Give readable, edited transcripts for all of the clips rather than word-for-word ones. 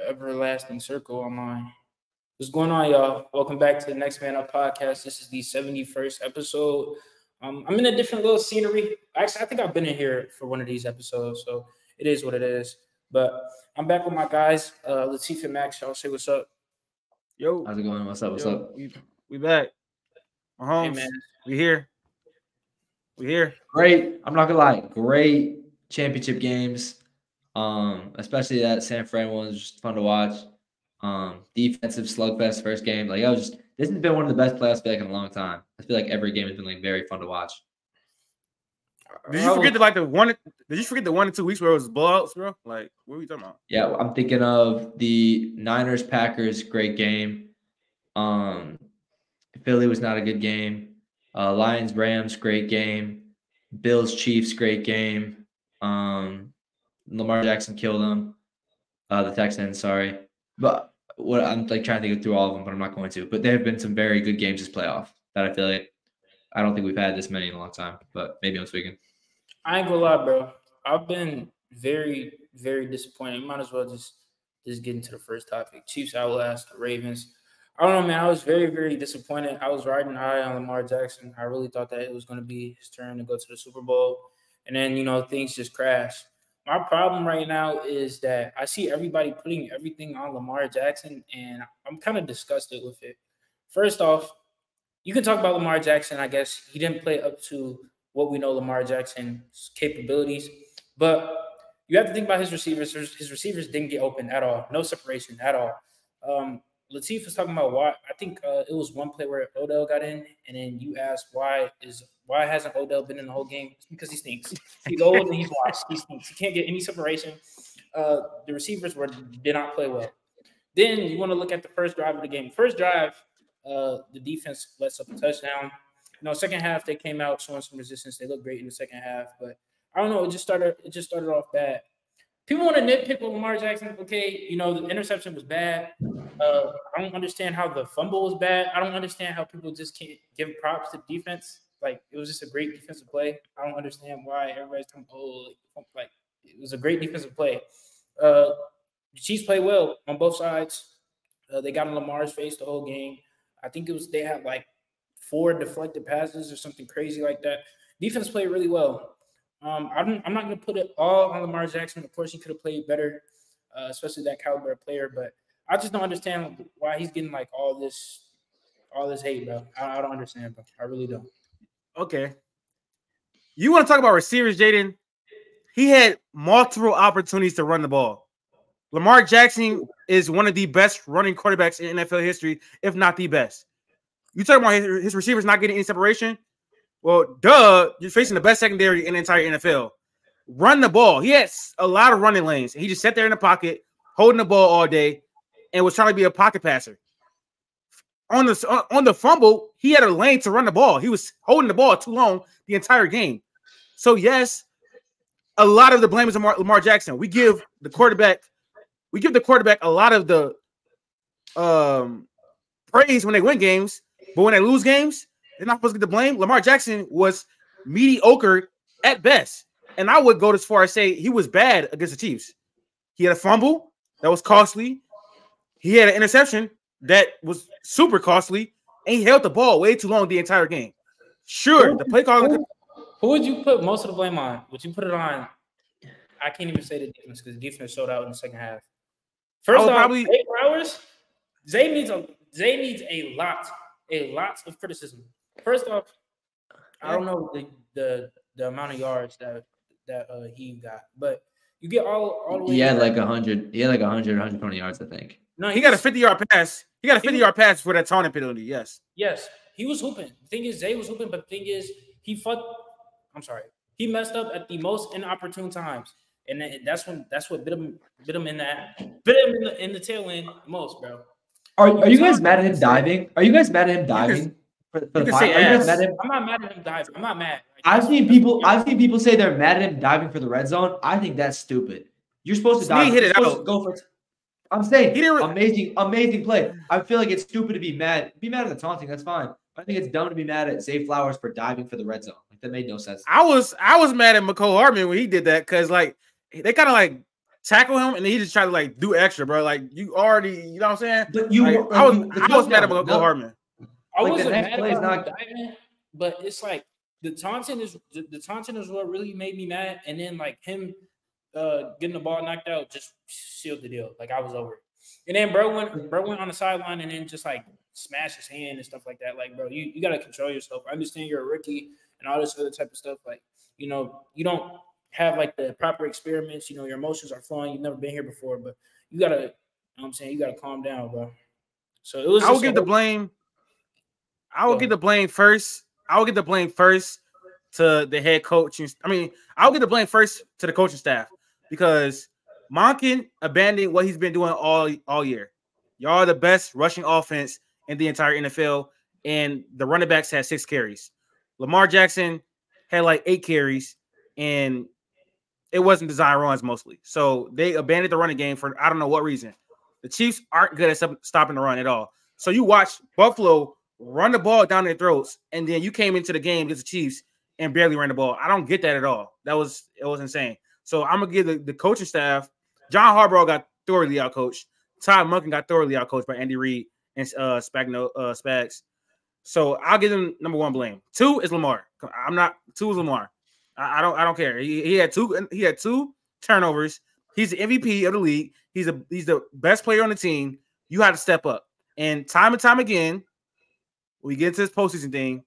everlasting circle on mine. What's going on, y'all? Welcome back to the Next Man Up podcast. This is the 71st episode. I'm in a different little scenery. Actually, I think I've been in here for one of these episodes, so it is what it is. But I'm back with my guys, Latif and Max. Y'all say what's up. Yo, how's it going? What's up? What's up? We back. Mahomes, Hey, man. we here. We here. Great. I'm not gonna lie. Great championship games. Especially that San Fran one was just fun to watch. Defensive slugfest first game. This has been one of the best playoffs I feel like in a long time. I feel like every game has been very fun to watch. Did you forget Did you forget the 1 and 2 weeks where it was blowouts, bro? Like, what are we talking about? Yeah, I'm thinking of the Niners Packers, great game. Philly was not a good game. Lions Rams, great game. Bills Chiefs, great game. Lamar Jackson killed them. The Texans, sorry. But what I'm trying to think through all of them, but I'm not going to. But there have been some very good games this playoff that I feel like I don't think we've had this many in a long time. But maybe I'm speaking. I ain't gonna lie, bro. I've been very, very disappointed. Might as well just get into the first topic. Chiefs Outlast, Ravens. I don't know, man. I was very, very disappointed. I was riding high on Lamar Jackson. I really thought that it was going to be his turn to go to the Super Bowl. And then, things just crashed. My problem right now is that I see everybody putting everything on Lamar Jackson, and I'm kind of disgusted with it. First off, you can talk about Lamar Jackson. I guess he didn't play up to what we know Lamar Jackson's capabilities. But you have to think about his receivers. His receivers didn't get open at all. No separation at all. Latif was talking about why. I think it was one play where Odell got in, and then you asked why hasn't Odell been in the whole game? It's because he stinks. He's old and he's washed. He stinks. He can't get any separation. The receivers did not play well. Then you want to look at the first drive of the game. First drive, the defense lets up a touchdown. Second half they came out showing some resistance. They looked great in the second half, but I don't know. It just started off bad. People want to nitpick with Lamar Jackson. Okay, the interception was bad. I don't understand how the fumble was bad. I don't understand how people just can't give props to defense. Like, it was just a great defensive play. I don't understand why everybody's talking, it was a great defensive play. The Chiefs played well on both sides. They got in Lamar's face the whole game. I think they had 4 deflected passes or something crazy like that. Defense played really well. I'm not going to put it all on Lamar Jackson. Of course, he could have played better, especially that caliber of player. But I just don't understand why he's getting all this hate, bro. I don't understand, bro. I really don't. Okay. You want to talk about receivers, Jaden? He had multiple opportunities to run the ball. Lamar Jackson is one of the best running quarterbacks in NFL history, if not the best. You talking about his receivers not getting any separation? Well, you're facing the best secondary in the entire NFL. Run the ball. He has a lot of running lanes. He just sat there in the pocket, holding the ball all day, and was trying to be a pocket passer. On the fumble, he had a lane to run the ball. He was holding the ball too long the entire game. So, yes, a lot of the blame is Lamar Jackson. We give the quarterback a lot of the praise when they win games, but when they lose games, they're not supposed to get the blame. Lamar Jackson was mediocre at best. And I would go as far as say he was bad against the Chiefs. He had a fumble that was costly. He had an interception that was super costly. And he held the ball way too long the entire game. Sure, the play calling. Who would you put most of the blame on? Would you put it on? I can't even say the defense because the defense showed out in the second half. First off, Zay Flowers, Zay needs a lot of criticism. First off, I don't know the amount of yards that he got, but you get all the way. He had 100. He had 120 yards, I think. No, he got a 50-yard pass. He got a 50-yard pass for that taunting penalty. Yes, he was hooping. The thing is, Zay was hooping, but the thing is, he He messed up at the most inopportune times, and that's what bit him in the tail end most, bro. Are you guys mad at him diving? Are you guys mad at him diving? I'm not mad at him diving. I'm not mad. I've seen people say they're mad at him diving for the red zone. I think that's stupid. You're supposed to dive. Hit it out. Go for it. I'm saying amazing play. I feel like it's stupid to be mad. Be mad at the taunting. That's fine. I think it's dumb to be mad at Zay Flowers for diving for the red zone. That made no sense. I was mad at McCole Hardman when he did that because they kind of tackle him, and then he just tried to like do extra, bro. Like you already, you know what I'm saying? But you, like, I was mad about Go Hardman. I Like, the wasn't next mad play is about not- him diving, but it's like the taunting is what really made me mad, and then like him getting the ball knocked out just sealed the deal. Like I was over it. And then bro went on the sideline and then just like smashed his hand and stuff like that. Like, bro, you gotta control yourself. I understand you're a rookie and all this other type of stuff. Like, you know, you don't have like the proper experiments, you know, your emotions are flowing, you've never been here before, but you gotta, you know what I'm saying, you gotta calm down, bro. So it was I will give the blame. I will get the blame first. I will get the blame first to the head coach. I mean, I'll get the blame first to the coaching staff because Monken abandoned what he's been doing all year. Y'all are the best rushing offense in the entire NFL, and the running backs had 6 carries. Lamar Jackson had like 8 carries, and it wasn't design runs mostly. So they abandoned the running game for I don't know what reason. The Chiefs aren't good at stopping the run at all. So you watch Buffalo run the ball down their throats, and then you came into the game against the Chiefs and barely ran the ball. I don't get that at all. It was insane. So I'm gonna give the coaching staff. John Harbaugh got thoroughly outcoached. Todd Monken got thoroughly outcoached by Andy Reid and Spags. So I'll give them number 1 blame. 2 is Lamar. 2 is Lamar. I don't care. He had 2 turnovers. He's the MVP of the league. He's the best player on the team. You had to step up. And time again, we get into this postseason thing.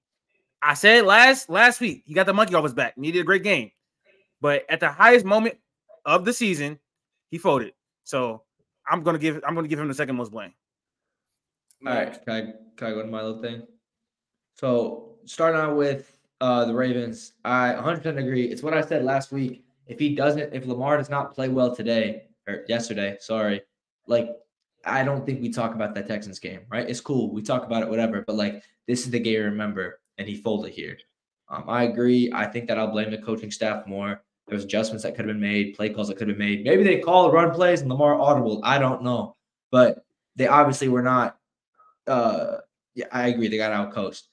I said last week, he got the monkey off his back. He did a great game. But at the highest moment of the season, he folded. So I'm gonna give him the second most blame. All right, can I go to my little thing? So starting out with the Ravens, I 100% agree. It's what I said last week. If Lamar does not play well today or yesterday, sorry, like I don't think we talk about that Texans game, right? It's cool. We talk about it, whatever. But like this is the game to remember, and he folded here. I agree. I think that I'll blame the coaching staff more. There's adjustments that could have been made, play calls that could have been made. Maybe they call run plays and Lamar audible. I don't know. But they obviously were not. Yeah, I agree. They got outcoached.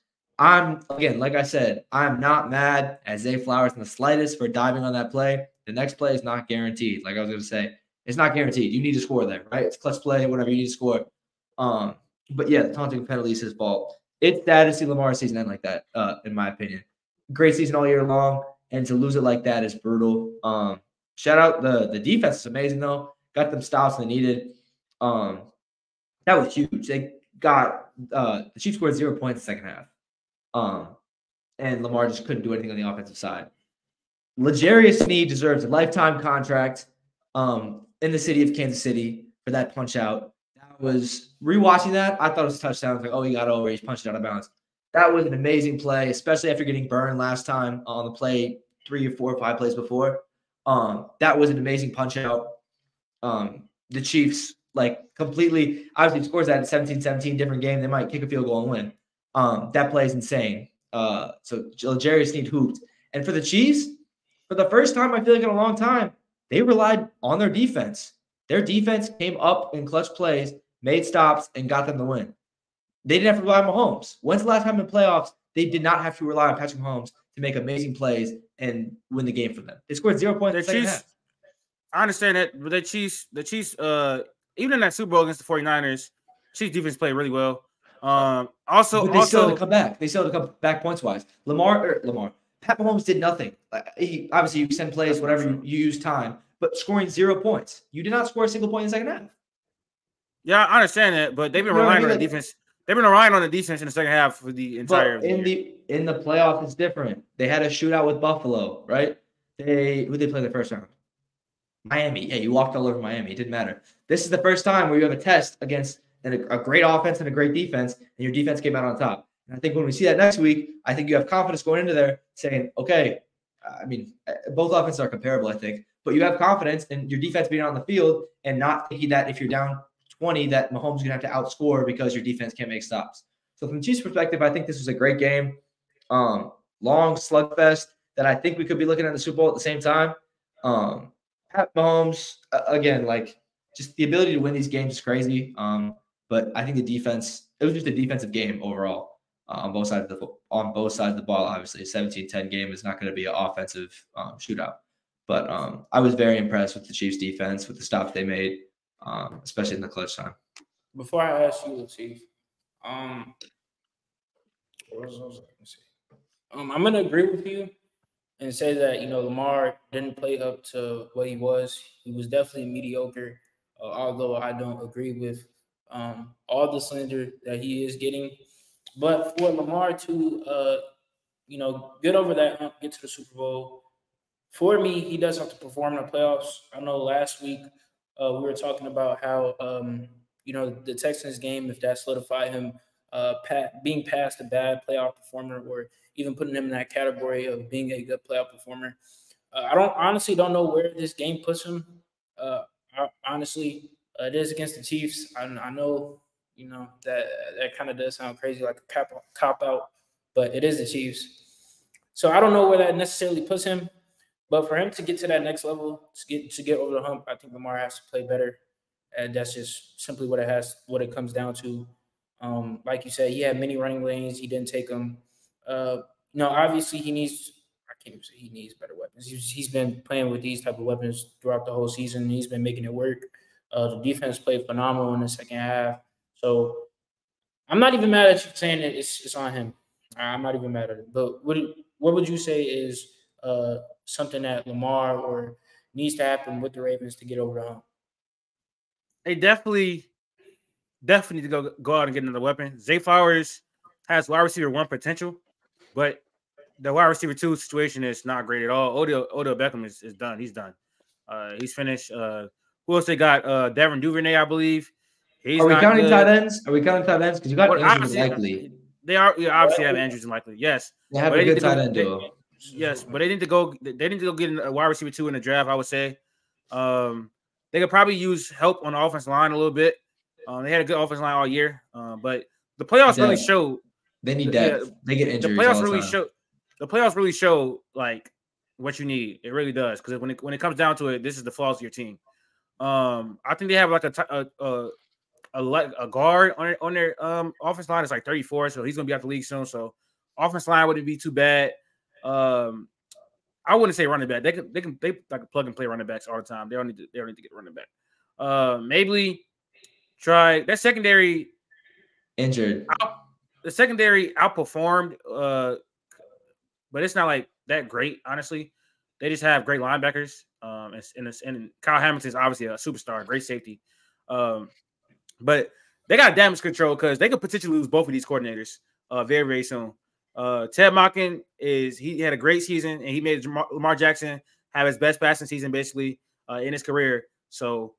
Like I said, I'm not mad at Zay Flowers in the slightest for diving on that play. The next play is not guaranteed. Like I was going to say, it's not guaranteed. You need to score there, right? It's clutch play, whatever you need to score. But yeah, the taunting penalty is his fault. It's sad to see Lamar's season end like that, in my opinion. Great season all year long, and to lose it like that is brutal. Shout out the defense is amazing though. Got them stops they needed. That was huge. They got the Chiefs scored 0 points in the second half. And Lamar just couldn't do anything on the offensive side. L'Jarius Sneed deserves a lifetime contract in the city of Kansas City for that punch out. That was rewatching that. I thought it was a touchdown. I was like, oh, he got over. He's punched it out of bounds. That was an amazing play, especially after getting burned last time on the play 3 or 4 or 5 plays before. That was an amazing punch out. The Chiefs completely obviously scores that 17-17 different game. They might kick a field goal and win. That play is insane. So L'Jarius Sneed hooped. And for the Chiefs, for the first time, I feel like in a long time, they relied on their defense. Their defense came up in clutch plays, made stops, and got them the win. They didn't have to rely on Mahomes. When's the last time in playoffs they did not have to rely on Patrick Mahomes to make amazing plays and win the game for them? They scored 0 points in the second half. I understand that, but the Chiefs, even in that Super Bowl against the 49ers, Chiefs defense played really well. But they still had to come back. They still had to come back points-wise. Pat Mahomes did nothing. Obviously, you send plays, whatever, you use time, but scoring 0 points. You did not score a single point in the second half. Yeah, I understand that, but they've been relying on the defense. They've been relying on the defense in the second half for the entire year. In the playoff, it's different. They had a shootout with Buffalo, right? Who did they play the first round? Miami. Yeah, you walked all over Miami. It didn't matter. This is the first time where you have a test against a great offense and a great defense, and your defense came out on top. And I think when we see that next week, I think you have confidence going into there saying, okay, both offenses are comparable, I think, but you have confidence in your defense being on the field and not thinking that if you're down 20 that Mahomes is going to have to outscore because your defense can't make stops. So from the Chiefs' perspective, I think this was a great game. Long slugfest that I think we could be looking at the Super Bowl at the same time. Pat Mahomes, again, just the ability to win these games is crazy. But I think the defense, it was just a defensive game overall on both sides of the ball. Obviously, a 17-10 game is not going to be an offensive shootout. But I was very impressed with the Chiefs defense, with the stops they made, especially in the clutch time. Before I ask you, Latif, what was I going to say? I'm going to agree with you and say that, Lamar didn't play up to what he was. He was definitely mediocre, although I don't agree with all the slander that he is getting. But for Lamar to, get over that hump, get to the Super Bowl, for me, he does have to perform in the playoffs. I know last week we were talking about how, the Texans game, if that solidified him being past a bad playoff performer or even putting him in that category of being a good playoff performer. I don't know where this game puts him. Honestly, it is against the Chiefs. I know, that kind of does sound crazy, like a cop out, but it is the Chiefs. So I don't know where that necessarily puts him. But for him to get to that next level, to get over the hump, I think Lamar has to play better, and that's just simply what it comes down to. Like you said, he had many running lanes, he didn't take them. Obviously he needs. I can't even say he needs better weapons. He's been playing with these type of weapons throughout the whole season. And he's been making it work. The defense played phenomenal in the second half. So I'm not even mad at you saying that it's on him. I'm not even mad at it. But what would you say is something that Lamar or needs to happen with the Ravens to get over the hump? They definitely need to go out and get another weapon. Zay Flowers has wide receiver 1 potential, but the wide receiver 2 situation is not great at all. Odell Beckham is done. He's done. He's finished. Who else they got? Devin Duvernay, I believe. Are we counting tight ends? Because you got Andrews and Likely. They obviously have Andrews and Likely. Yes, they have a good tight end duo. Yes, but they need to go. They need to go get a wide receiver 2 in the draft. I would say. They could probably use help on the offensive line a little bit. They had a good offensive line all year, but the playoffs really show they need depth. They get injuries. The playoffs really show like what you need. It really does, because when it comes down to it, this is the flaws of your team. I think they have like a guard on their offense line. It's like 34, so he's gonna be out the league soon. So offense line wouldn't be too bad. I wouldn't say running back. They like plug and play running backs all the time. They don't need to get running back. Maybe try that secondary injured. The secondary outperformed, but it's not like that great, honestly. They just have great linebackers. And Kyle Hamilton is obviously a superstar, great safety. But they got damage control because they could potentially lose both of these coordinators very, very soon. Ted Monken he had a great season, and he made Lamar Jackson have his best passing season basically in his career. So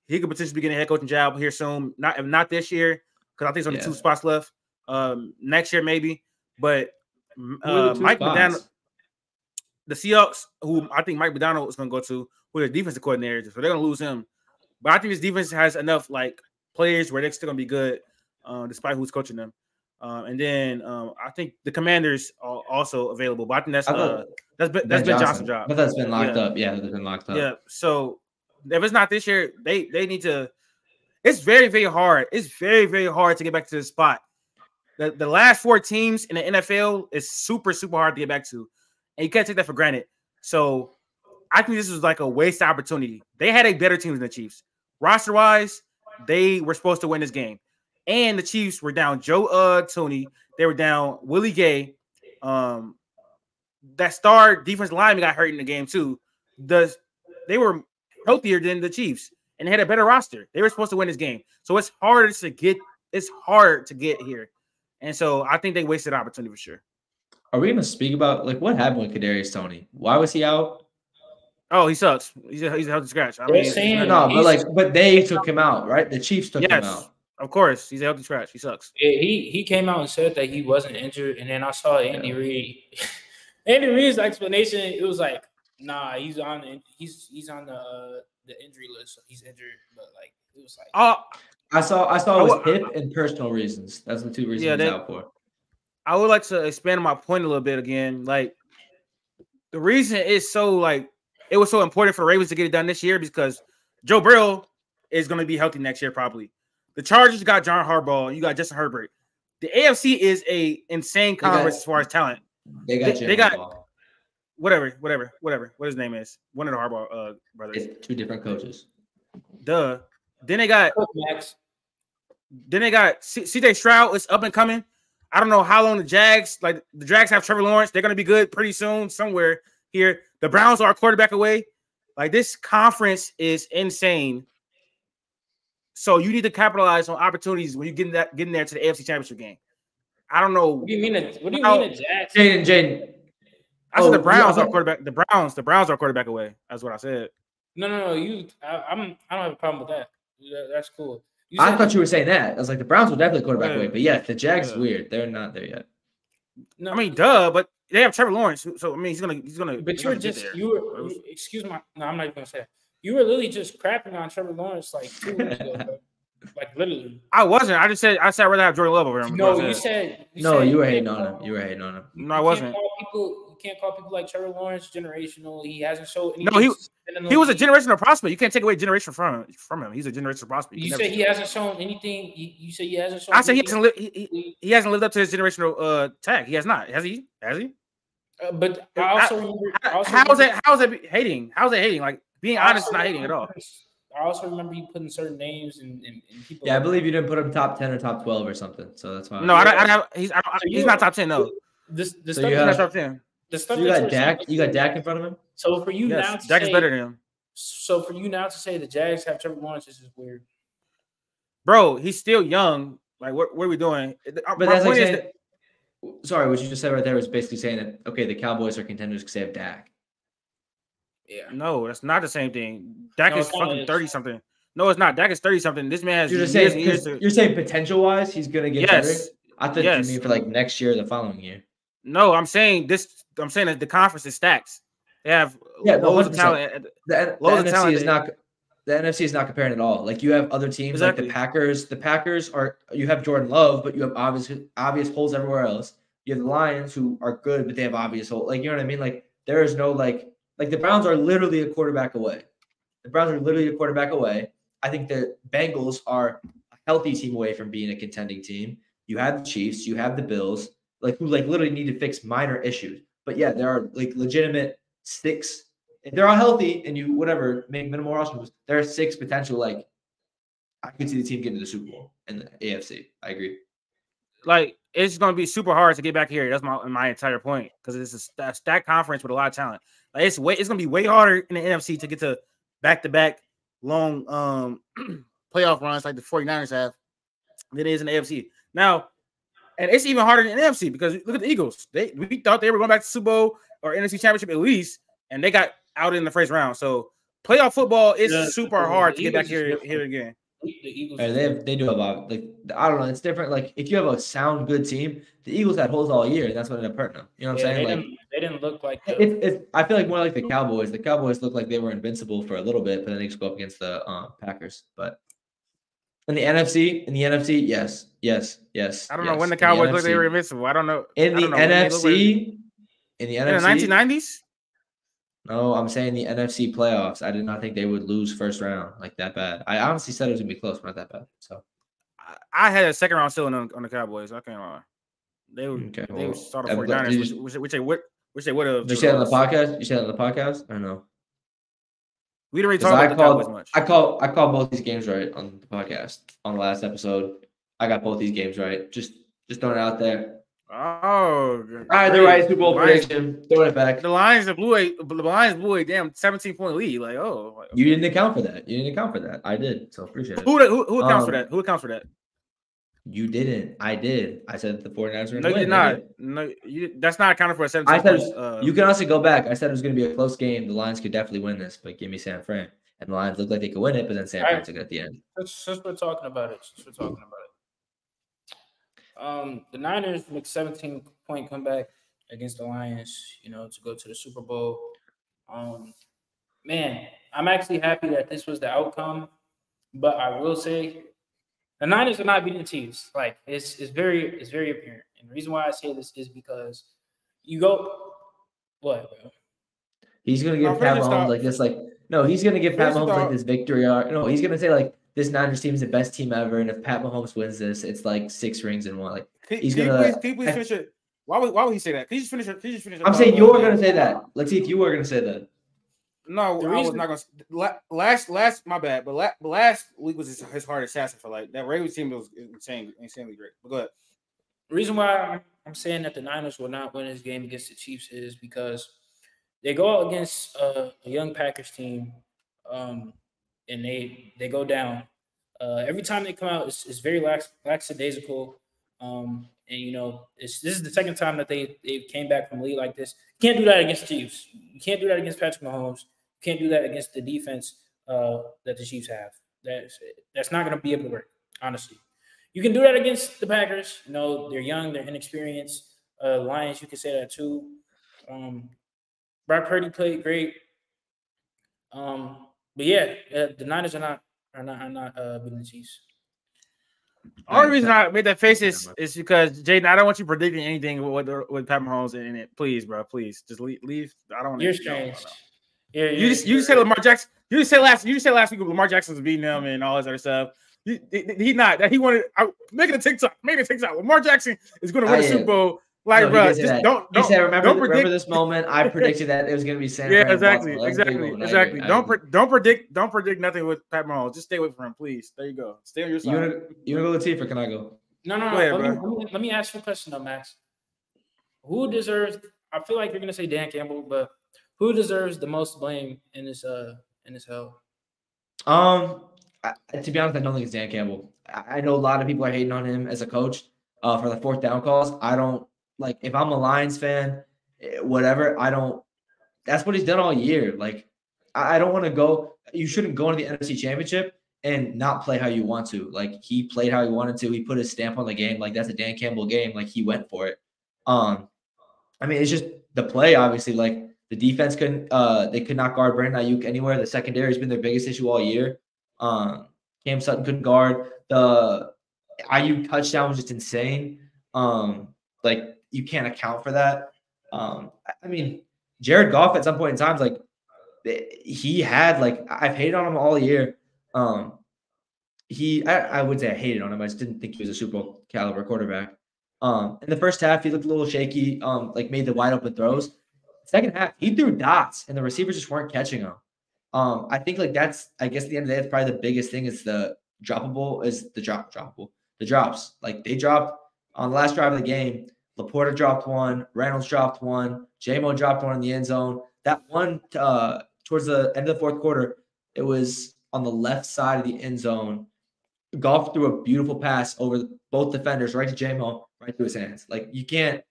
he could potentially be getting a head coaching job here soon. Not this year, because I think there's only 2 spots left. Next year maybe, but Mike McDaniel, the Seahawks, who I think Mike McDaniel is going to go to, who the defensive coordinator, so they're going to lose him. But I think this defense has enough like players where they're still going to be good, despite who's coaching them. And then I think the Commanders are also available, but I think that's Ben Johnson's job. But that's been locked up. Yeah, that's been locked up. Yeah. So if it's not this year, they need to. It's very, very hard. It's very, very hard to get back to the spot. The last 4 teams in the NFL is super, super hard to get back to, and you can't take that for granted. So I think this was like a waste opportunity. They had a better team than the Chiefs. Roster wise, they were supposed to win this game. And the Chiefs were down Joe Tooney. They were down Willie Gay. That star defensive lineman got hurt in the game too. They were healthier than the Chiefs, and they had a better roster. They were supposed to win this game. So it's hard to get here. And so I think they wasted opportunity for sure. Are we going to speak about like what happened with Kadarius Toney? Why was he out? Oh, he sucks. He's a healthy scratch. But they took him out, right? The Chiefs took him out. Of course, he's a healthy scratch. He sucks. He came out and said that he wasn't injured, and then I saw Andy Reid. Andy Reid's explanation, it was like, nah, he's on the injury list, so he's injured. But like, it was like, I saw it was hip and personal reasons. That's the 2 reasons he's out for. I would like to expand on my point a little bit again. Like, the reason is so like it was so important for Ravens to get it done this year because Joe Burrow is going to be healthy next year probably. The Chargers got John Harbaugh. You got Justin Herbert. The AFC is a insane conference as far as talent. They got whatever. What his name is? One of the Harbaugh brothers. It's 2 different coaches. Duh. Then they got Max. CJ Stroud is up and coming. I don't know how long the Jags have Trevor Lawrence. They're gonna be good pretty soon somewhere here. The Browns are a quarterback away. Like this conference is insane. So you need to capitalize on opportunities when you getting there to the AFC Championship game. I don't know. What do you mean? What do you mean, the Jags? Jaden. I said the Browns are quarterback. The Browns are quarterback away. That's what I said. No. I don't have a problem with that. That's cool. I thought you were saying that. I was like, the Browns will definitely quarterback away. But yeah, the Jags is weird. They're not there yet. No, I mean, duh. But they have Trevor Lawrence, so I mean, he's gonna. But excuse my. No, I'm not even gonna say that. You were literally just crapping on Trevor Lawrence like 2 weeks ago, bro. Like literally. I wasn't. I said I'd rather have Jordan Love over him. No, you said. You were hating on him. You were hating on him. No, I wasn't. You can't call people like Trevor Lawrence generational. He hasn't showed. No, he was a generational prospect. You can't take away generation from him. He's a generational prospect. You said he hasn't shown anything. You said he hasn't shown. I said he hasn't lived up to his generational tag. He has not. Has he? But I also remember. How is that hating? How is it hating? Like being honest is not hating at all. I also remember you putting certain names and people. Yeah, I believe you didn't put him top 10 or top 12 or something. So that's fine. No, he's not top 10. No, He's not top 10. So you got Dak. You got Dak in front of him. So for you now, Dak is better than him. So for you now to say the Jags have Trevor Lawrence is just weird, bro. He's still young. Like what are we doing? But that's like saying, sorry, what you just said right there was basically saying that okay, the Cowboys are contenders because they have Dak. Yeah. No, that's not the same thing. Dak is fucking 30-something. No, it's not. Dak is 30-something. This man has you're saying potential-wise, he's going to get better? I thought you mean for like next year or the following year. No, I'm saying that the conference is stacked. They have loads of talent. The NFC is not comparing at all. Like you have other teams like the Packers. The Packers you have Jordan Love, but you have obvious holes everywhere else. You have the Lions who are good, but they have obvious holes. Like you know what I mean? Like there is no like the Browns are literally a quarterback away. I think the Bengals are a healthy team away from being a contending team. You have the Chiefs, you have the Bills, who literally need to fix minor issues. But yeah, there are like legitimate 6. If they're all healthy and you make minimal roster moves, there are 6 potential. Like I could see the team getting to the Super Bowl in the AFC. I agree. Like it's going to be super hard to get back here. That's my entire point because it's a stacked conference with a lot of talent. Like it's going to be way harder in the NFC to get to back-to-back long playoff runs like the 49ers have than it is in the AFC. Now, and it's even harder in the NFC because look at the Eagles. We thought they were going back to Super Bowl or NFC Championship at least, and they got out in the first round. So playoff football is super hard to get back here again. The Eagles, they do have I don't know. It's different. Like if you have a sound good team, the Eagles had holes all year, and that's what ended up hurting them. You know what I'm saying? They didn't look like. I feel like more like the Cowboys. The Cowboys looked like they were invincible for a little bit, but then they just go up against the Packers. But in the NFC, yes. I don't know when the Cowboys looked like they were invincible. I don't know. In the NFC, in the 1990s. No, I'm saying the NFC playoffs. I did not think they would lose first round like that bad. I honestly said it was gonna be close, but not that bad. So I had a second round ceiling on the Cowboys. I can't lie. They saw the 49ers, which they would have. Did you say it on the podcast? You said it on the podcast? I don't know. We didn't really talk about the Cowboys much. I call both these games right on the podcast on the last episode. I got both these games right. Just throwing it out there. Oh, all right, the right Super Bowl prediction. Throwing it back. The Lions blew a damn 17-point lead. Like, you didn't account for that. I did. So appreciate it. Who accounts for that? Who accounts for that? You didn't. I did. I said the 49ers were going to win. No, you did not. No, that's not accounted for a 17 I said, you can also go back. I said it was going to be a close game. The Lions could definitely win this, but give me San Fran. And the Lions looked like they could win it, but then San Fran took it at the end. Since we're talking about it. The Niners make 17-point comeback against the Lions, to go to the Super Bowl. Man, I'm actually happy that this was the outcome, but I will say the Niners are not beating the Chiefs. Like it's very apparent. And the reason why I say this is because you go what, bro? He's gonna give Pat Mahomes like this, he's gonna give Pat Mahomes like this victory. No, he's gonna say like this Niners team is the best team ever, and if Pat Mahomes wins this, it's like 6 rings in one. Like he's gonna. Can you please finish it? Why would he say that? Can you just finish? I'm saying you're gonna say that, Latif. You were gonna say that. No, I was not gonna. Last, my bad. But last week was his hard assassin for like that Ravens team was insanely great. But go ahead. The reason why I'm saying that the Niners will not win this game against the Chiefs is because they go against a young Packers team, and they go down. Every time they come out, it's very lackadaisical. And this is the second time that they came back from lead like this. You can't do that against the Chiefs. You can't do that against Patrick Mahomes. You can't do that against the defense that the Chiefs have. That's not going to be able to work, honestly. You can do that against the Packers. They're young, they're inexperienced. Lions, you can say that too. Brock Purdy played great. But yeah, the Niners are not beating the Chiefs. The only reason I made that face is because Jaden, I don't want you predicting anything with Pat Mahomes in it. Please, bro, please just leave. I don't want. You're strange. Yeah, you just said Lamar Jackson. You just said last week Lamar Jackson was beating them and all this other stuff. He wanted. Make it a TikTok. Make it a TikTok. Lamar Jackson is going to win the Super Bowl. Like, no, bro, just don't. He said, remember this moment. I predicted that it was going to be San Fran. Exactly. Don't predict nothing with Pat Mahomes. Just stay away from him, please. There you go. Stay on your side. You want to go Latif or can I go? No. Ahead, let me ask you a question, though, Max. Who deserves? I feel like you're going to say Dan Campbell, but who deserves the most blame in this hell? To be honest, I don't think it's Dan Campbell. I know a lot of people are hating on him as a coach for the fourth down calls. I don't like if I'm a Lions fan, whatever. I don't. That's what he's done all year. Like I don't want to go. You shouldn't go into the NFC Championship and not play how you want to. Like he played how he wanted to. He put his stamp on the game. Like that's a Dan Campbell game. Like he went for it. I mean, it's just the play. Obviously, like the defense couldn't. They could not guard Brandon Ayuk anywhere. The secondary has been their biggest issue all year. Cam Sutton couldn't guard. The Ayuk touchdown was just insane. Like you can't account for that. I mean, Jared Goff at some point in time, like he had like I've hated on him all year. I would say I hated on him. I just didn't think he was a Super Bowl caliber quarterback. In the first half, he looked a little shaky. Like made the wide open throws. Second half, he threw dots, and the receivers just weren't catching him. I think like that's I guess at the end of the day, that's probably the biggest thing is the drops. Like they dropped on the last drive of the game. Laporta dropped one, Reynolds dropped one, J-Mo dropped one in the end zone. That one towards the end of the fourth quarter, it was on the left side of the end zone. Goff threw a beautiful pass over both defenders right to J-Mo, right through his hands. Like he can't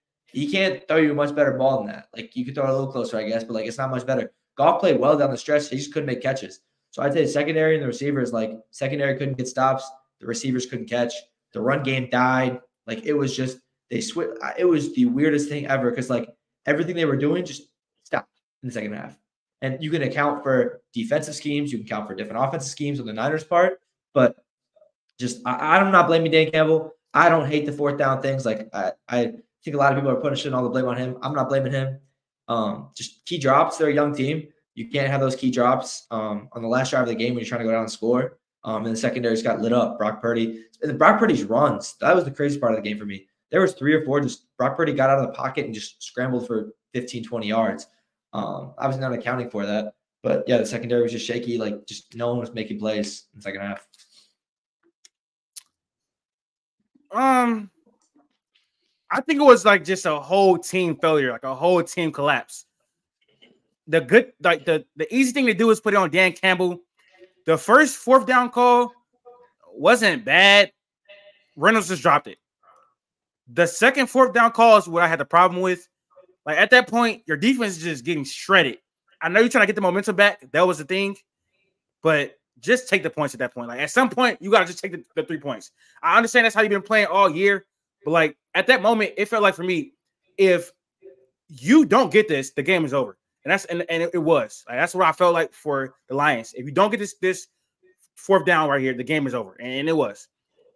throw you a much better ball than that. Like you could throw it a little closer, I guess, but like it's not much better. Goff played well down the stretch. He just couldn't make catches. So I'd say secondary and the receivers, like secondary couldn't get stops. The receivers couldn't catch. The run game died. Like it was just they switched. It was the weirdest thing ever because like everything they were doing just stopped in the second half. And you can account for defensive schemes. You can account for different offensive schemes on the Niners' part. But just I'm not blaming Dan Campbell. I don't hate the fourth down things. Like I think a lot of people are putting all the blame on him. I'm not blaming him. Just key drops. They're a young team. You can't have those key drops on the last drive of the game when you're trying to go down and score. And the secondaries got lit up. Brock Purdy. And Brock Purdy's runs. That was the crazy part of the game for me. There was 3 or 4 just Brock Purdy got out of the pocket and just scrambled for 15, 20 yards. I was not accounting for that. But, yeah, the secondary was just shaky. Like, just no one was making plays in the second half. I think it was like just a whole team failure, like a whole team collapse. The easy thing to do is put it on Dan Campbell. The first fourth down call wasn't bad. Reynolds just dropped it. The second fourth down call is what I had the problem with. Like at that point, your defense is just getting shredded. I know you're trying to get the momentum back. That was the thing. But just take the points at that point. Like at some point, you got to just take the 3 points. I understand that's how you've been playing all year. But like at that moment, it felt like for me, if you don't get this, the game is over. And it was. Like, that's what I felt like for the Lions. If you don't get this fourth down right here, the game is over. And it was.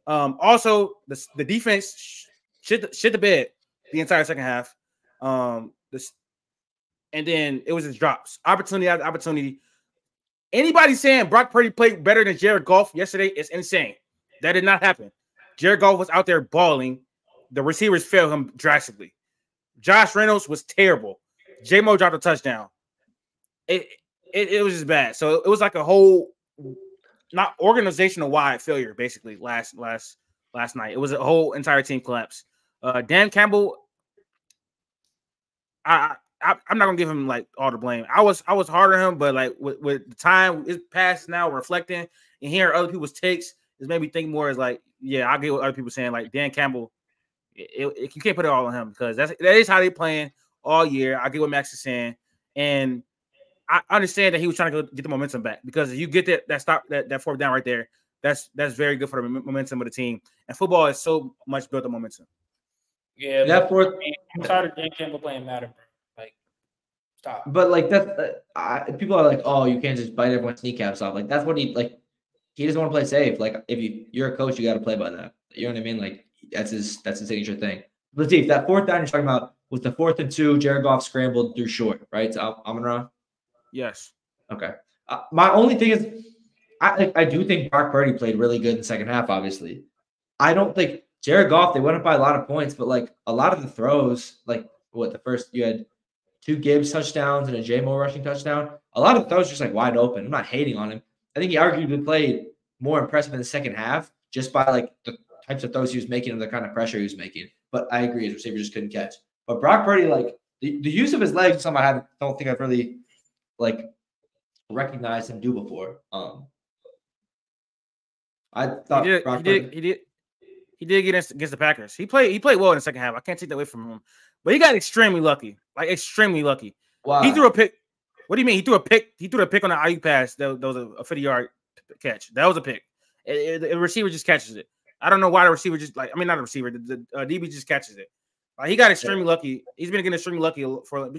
Also, the defense shit the bed the entire second half. And then it was just drops. Opportunity after opportunity. Anybody saying Brock Purdy played better than Jared Goff yesterday is insane. That did not happen. Jared Goff was out there balling. The receivers failed him drastically. Josh Reynolds was terrible. J-Mo dropped a touchdown. It was just bad. So it was like a whole not organizational wide failure basically last night. It was a whole entire team collapse. Dan Campbell, I'm not gonna give him like all the blame. I was hard on him, but like with the time it's past now, reflecting and hearing other people's takes, it's made me think more as like, yeah, I get what other people saying. Like Dan Campbell, you can't put it all on him because that is how they playing all year. I get what Max is saying, and I understand that he was trying to get the momentum back because if you get that fourth down right there, that's very good for the momentum of the team. And football is so much built on momentum. Yeah, that fourth. I'm tired of Dan Campbell playing Madden, bro. Like, stop. But like people are like, oh, you can't just bite everyone's kneecaps off. Like that's what he doesn't want to play safe. Like if you're a coach, you got to play by that. You know what I mean? Like that's his signature thing. Latif, that fourth down you're talking about was the 4th and 2. Jared Goff scrambled through short, right? To Amon-Ra? Yes. Okay. My only thing is, I do think Brock Purdy played really good in the second half. Obviously, I don't think Jared Goff. They went up by a lot of points, but like a lot of the throws, like the first you had 2 Gibbs touchdowns and a J-Mo rushing touchdown. A lot of throws just like wide open. I'm not hating on him. I think he arguably played more impressive in the second half just by like the types of throws he was making and the kind of pressure he was making. But I agree, his receiver just couldn't catch. But Brock Purdy, like the use of his legs, is something I don't think I've really like recognized him do before. I thought he did get against the Packers. He played well in the second half. I can't take that away from him. But he got extremely lucky. Like extremely lucky. Wow. He threw a pick. What do you mean? He threw a pick. He threw a pick on the IU pass. That was a 50-yard catch. That was a pick. The receiver just catches it. I don't know why the receiver not the receiver. The DB just catches it. He got extremely lucky. He's been getting extremely lucky but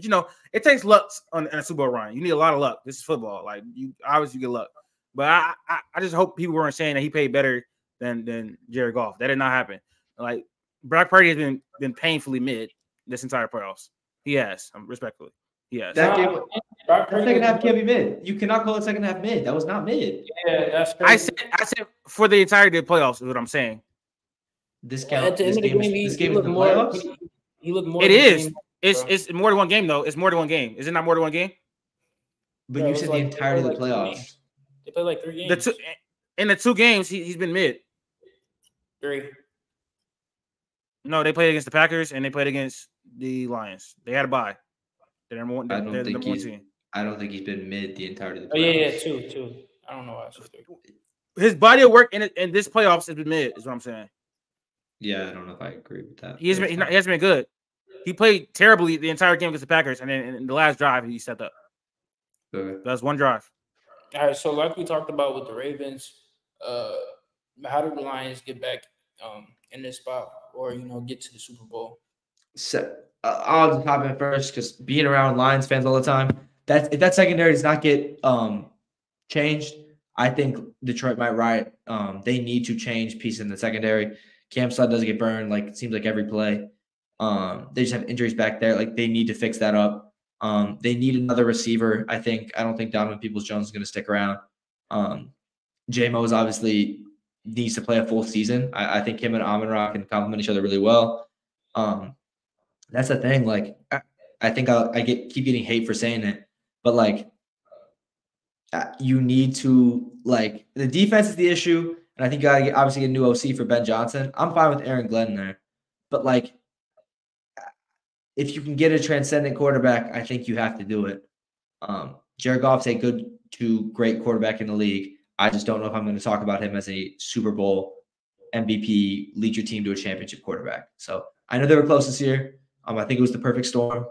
it takes luck in a Super Bowl run. You need a lot of luck. This is football. Like you obviously get luck. But I just hope people weren't saying that he played better than Jared Goff. That did not happen. Like Brock Purdy has been painfully mid this entire playoffs. He has, respectfully. He has. That game, the second half can't be mid. You cannot call it second half mid. That was not mid. Yeah, that's crazy. I said for the entirety of the playoffs is what I'm saying. This game is the playoffs? He looked more. It is. It's more than one game though. It's more than one game. Is it not more than one game? But you said the entirety of the playoffs. They played like 3 games. In the 2 games, he's been mid. 3. No, they played against the Packers and they played against the Lions. They had a bye. I don't think he's been mid the entirety of the playoffs. Oh, yeah, 2. I don't know why I said 3. His body of work in this playoffs has been mid, is what I'm saying. Yeah, I don't know if I agree with that. He hasn't been good. He played terribly the entire game against the Packers, and then in the last drive, he stepped up. Okay. That's one drive. All right, so like we talked about with the Ravens, how do the Lions get back in this spot or, get to the Super Bowl? So, I'll just hop in first because being around Lions fans all the time, if that secondary does not get changed, I think Detroit might riot. They need to change pieces in the secondary. Cam Sutton doesn't get burned like it seems like every play. They just have injuries back there. Like they need to fix that up. They need another receiver. I don't think Donovan Peoples-Jones is going to stick around. J-Mo is obviously needs to play a full season. I think him and Amon-Ra can complement each other really well. That's the thing. Like I think I keep getting hate for saying it, but like you need to like the defense is the issue. And I think you got to obviously get a new OC for Ben Johnson. I'm fine with Aaron Glenn there. But, like, if you can get a transcendent quarterback, I think you have to do it. Jared Goff's a good to great quarterback in the league. I just don't know if I'm going to talk about him as a Super Bowl MVP, lead your team to a championship quarterback. So, I know they were close this year. I think it was the perfect storm.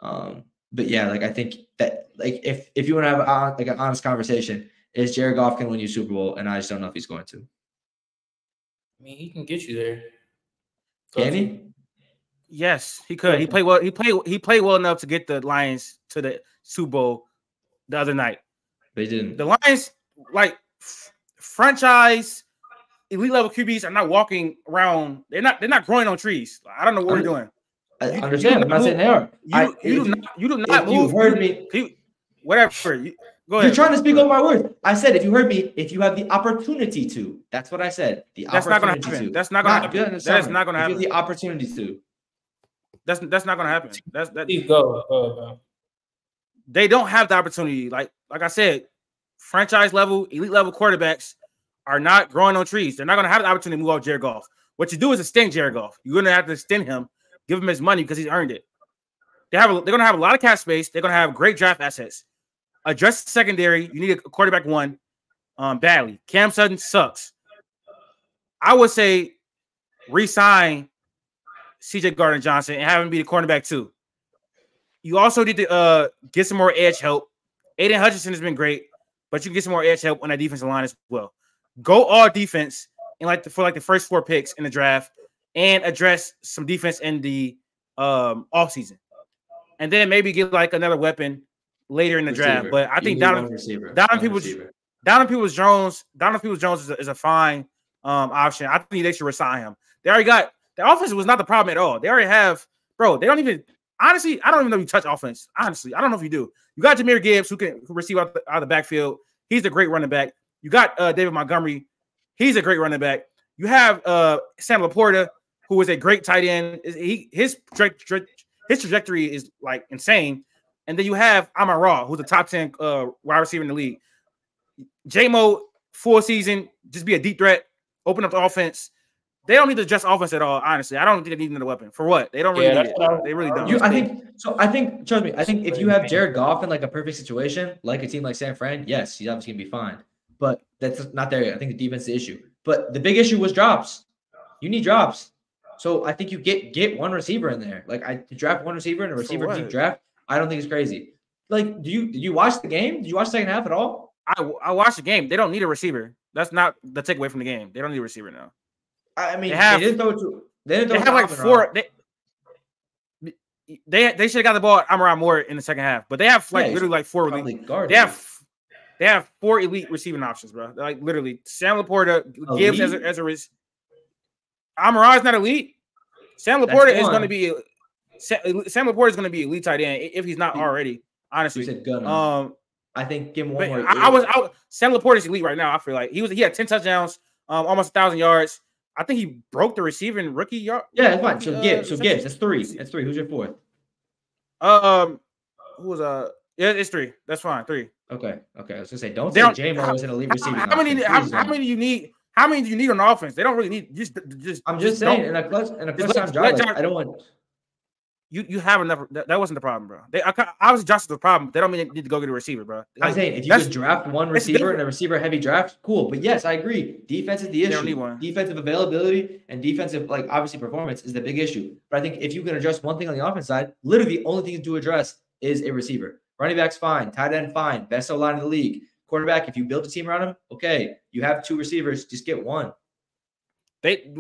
But, yeah, like, I think that, like, if you want to have an honest conversation, is Jared Goff going to win you Super Bowl? And I just don't know if he's going to. I mean, he can get you there. Can he? Yes, he could. He played well. He played well enough to get the Lions to the Super Bowl the other night. They didn't. The Lions, like franchise elite level QBs, are not walking around. They're not growing on trees. I don't know what we're doing. I understand. I'm not saying they are. You do not move. You heard me. Whatever. Go ahead. You're trying to speak over my words. I said, if you heard me, if you have the opportunity to. That's what I said. That's not going to happen. That's not going to happen. That is not going to happen. You have the opportunity to. That's not going to happen. You have the opportunity to. That's not going to happen. You have the opportunity to. That's not gonna happen. That's that. Please go, bro. They don't have the opportunity. Like I said, franchise level, elite level quarterbacks are not growing on trees. They're not gonna have the opportunity to move off Jared Goff. What you do is extend Jared Goff. You're gonna have to extend him, give him his money because he's earned it. They're gonna have a lot of cap space. They're gonna have great draft assets. Address the secondary. You need a quarterback one badly. Cam Sutton sucks. I would say re-sign CJ Gardner-Johnson and have him be the cornerback too. You also need to get some more edge help. Aiden Hutchinson has been great, but you can get some more edge help on that defensive line as well. Go all defense in for the first 4 picks in the draft and address some defense in the offseason. And then maybe get like another weapon later in the draft. But I think Donovan Peoples-Jones is a fine option. I think they should resign him. They already got the offense was not the problem at all. They already have, bro. They don't even honestly. I don't even know if you touch offense. Honestly, I don't know if you do. You got Jahmyr Gibbs who can receive out the backfield. He's a great running back. You got David Montgomery. He's a great running back. You have Sam Laporta, who is a great tight end. His trajectory is like insane. And then you have Amon-Ra, who's a top 10 wide receiver in the league. J-Mo, full season, just be a deep threat, open up the offense. They don't need to adjust offense at all, honestly. I don't think they need another weapon. For what? They don't really need it. They really don't. I think, trust me, I think if you have Jared Goff in like a perfect situation, like a team like San Fran, yes, he's obviously going to be fine. But that's not there yet. I think the defense is the issue. But the big issue was drops. You need drops. So I think you get one receiver in there. Like to draft one receiver in a receiver deep draft, I don't think it's crazy. Like, did you watch the game? Did you watch the second half at all? I watched the game. They don't need a receiver. That's not the takeaway from the game. They don't need a receiver now. I mean, they didn't throw it to. They have like 4. They should have got the ball at Amon-Ra more in the second half, but they have literally like 4 elite. They have 4 elite receiving options, bro. Like literally, Sam Laporta, Gibbs as a Amon-Ra is not elite. Sam Laporta is going to be elite tight end if he's not already. Honestly, you said gonna. I think give him one more. Sam Laporta is elite right now. I feel like he had 10 touchdowns, almost 1,000 yards. I think he broke the receiving rookie yard. Yeah, it's fine. So Gibbs. That's 3. That's 3. Who's your 4th? Who was yeah, it's 3. That's fine. 3. Okay. I was gonna say, don't say J-Mo is an elite receiving. How many do you need? How many do you need on the offense? They don't really need just. I'm just saying in a clutch time drive. I don't want. You have enough. That wasn't the problem, bro. Obviously Josh is the problem. They don't mean they need to go get a receiver, bro. I'm saying if you could draft one receiver in a receiver heavy draft, cool. But yes, I agree. Defense is the issue. They don't need one. Defensive availability and defensive, like obviously performance is the big issue. But I think if you can address one thing on the offense side, literally the only thing to address is a receiver. Running back's fine, tight end fine, best O-line in the league. Quarterback, if you build a team around him, okay. You have 2 receivers, just get one. They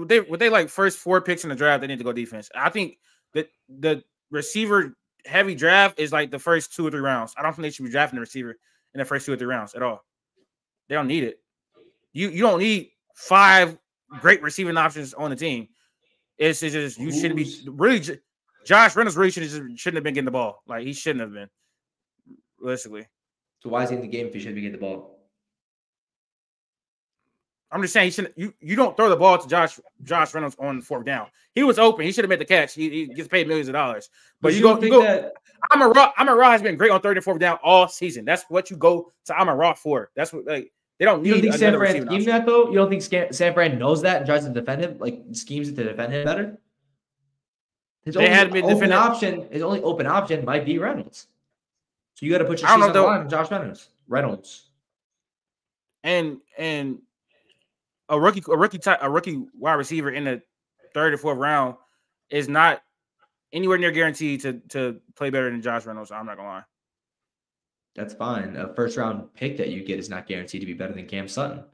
like first 4 picks in the draft, they need to go defense. I think that the receiver heavy draft is like the first 2 or 3 rounds. I don't think they should be drafting the receiver in the first 2 or 3 rounds at all. They don't need it. You don't need 5 great receiving options on the team. It's just you shouldn't be really. Josh Reynolds really shouldn't have been getting the ball. Like he shouldn't have been. Realistically. So why is he in the game if he shouldn't be getting the ball? I'm just saying he shouldn't. You don't throw the ball to Josh Reynolds on 4th down. He was open. He should have made the catch. He gets paid millions of dollars. But you go. Amon-Ra has been great on 3rd and 4th down all season. That's what you go to Amon-Ra for. That's what they don't need. You don't think San Fran schemes that though? You don't think San Fran knows that and tries to defend him, like schemes to defend him better? His only open option might be Reynolds. So you got to put your season on the line on Josh Reynolds. And a rookie wide receiver in the 3rd or 4th round is not anywhere near guaranteed to play better than Josh Reynolds. I'm not gonna lie. That's fine. A 1st round pick that you get is not guaranteed to be better than Cam Sutton.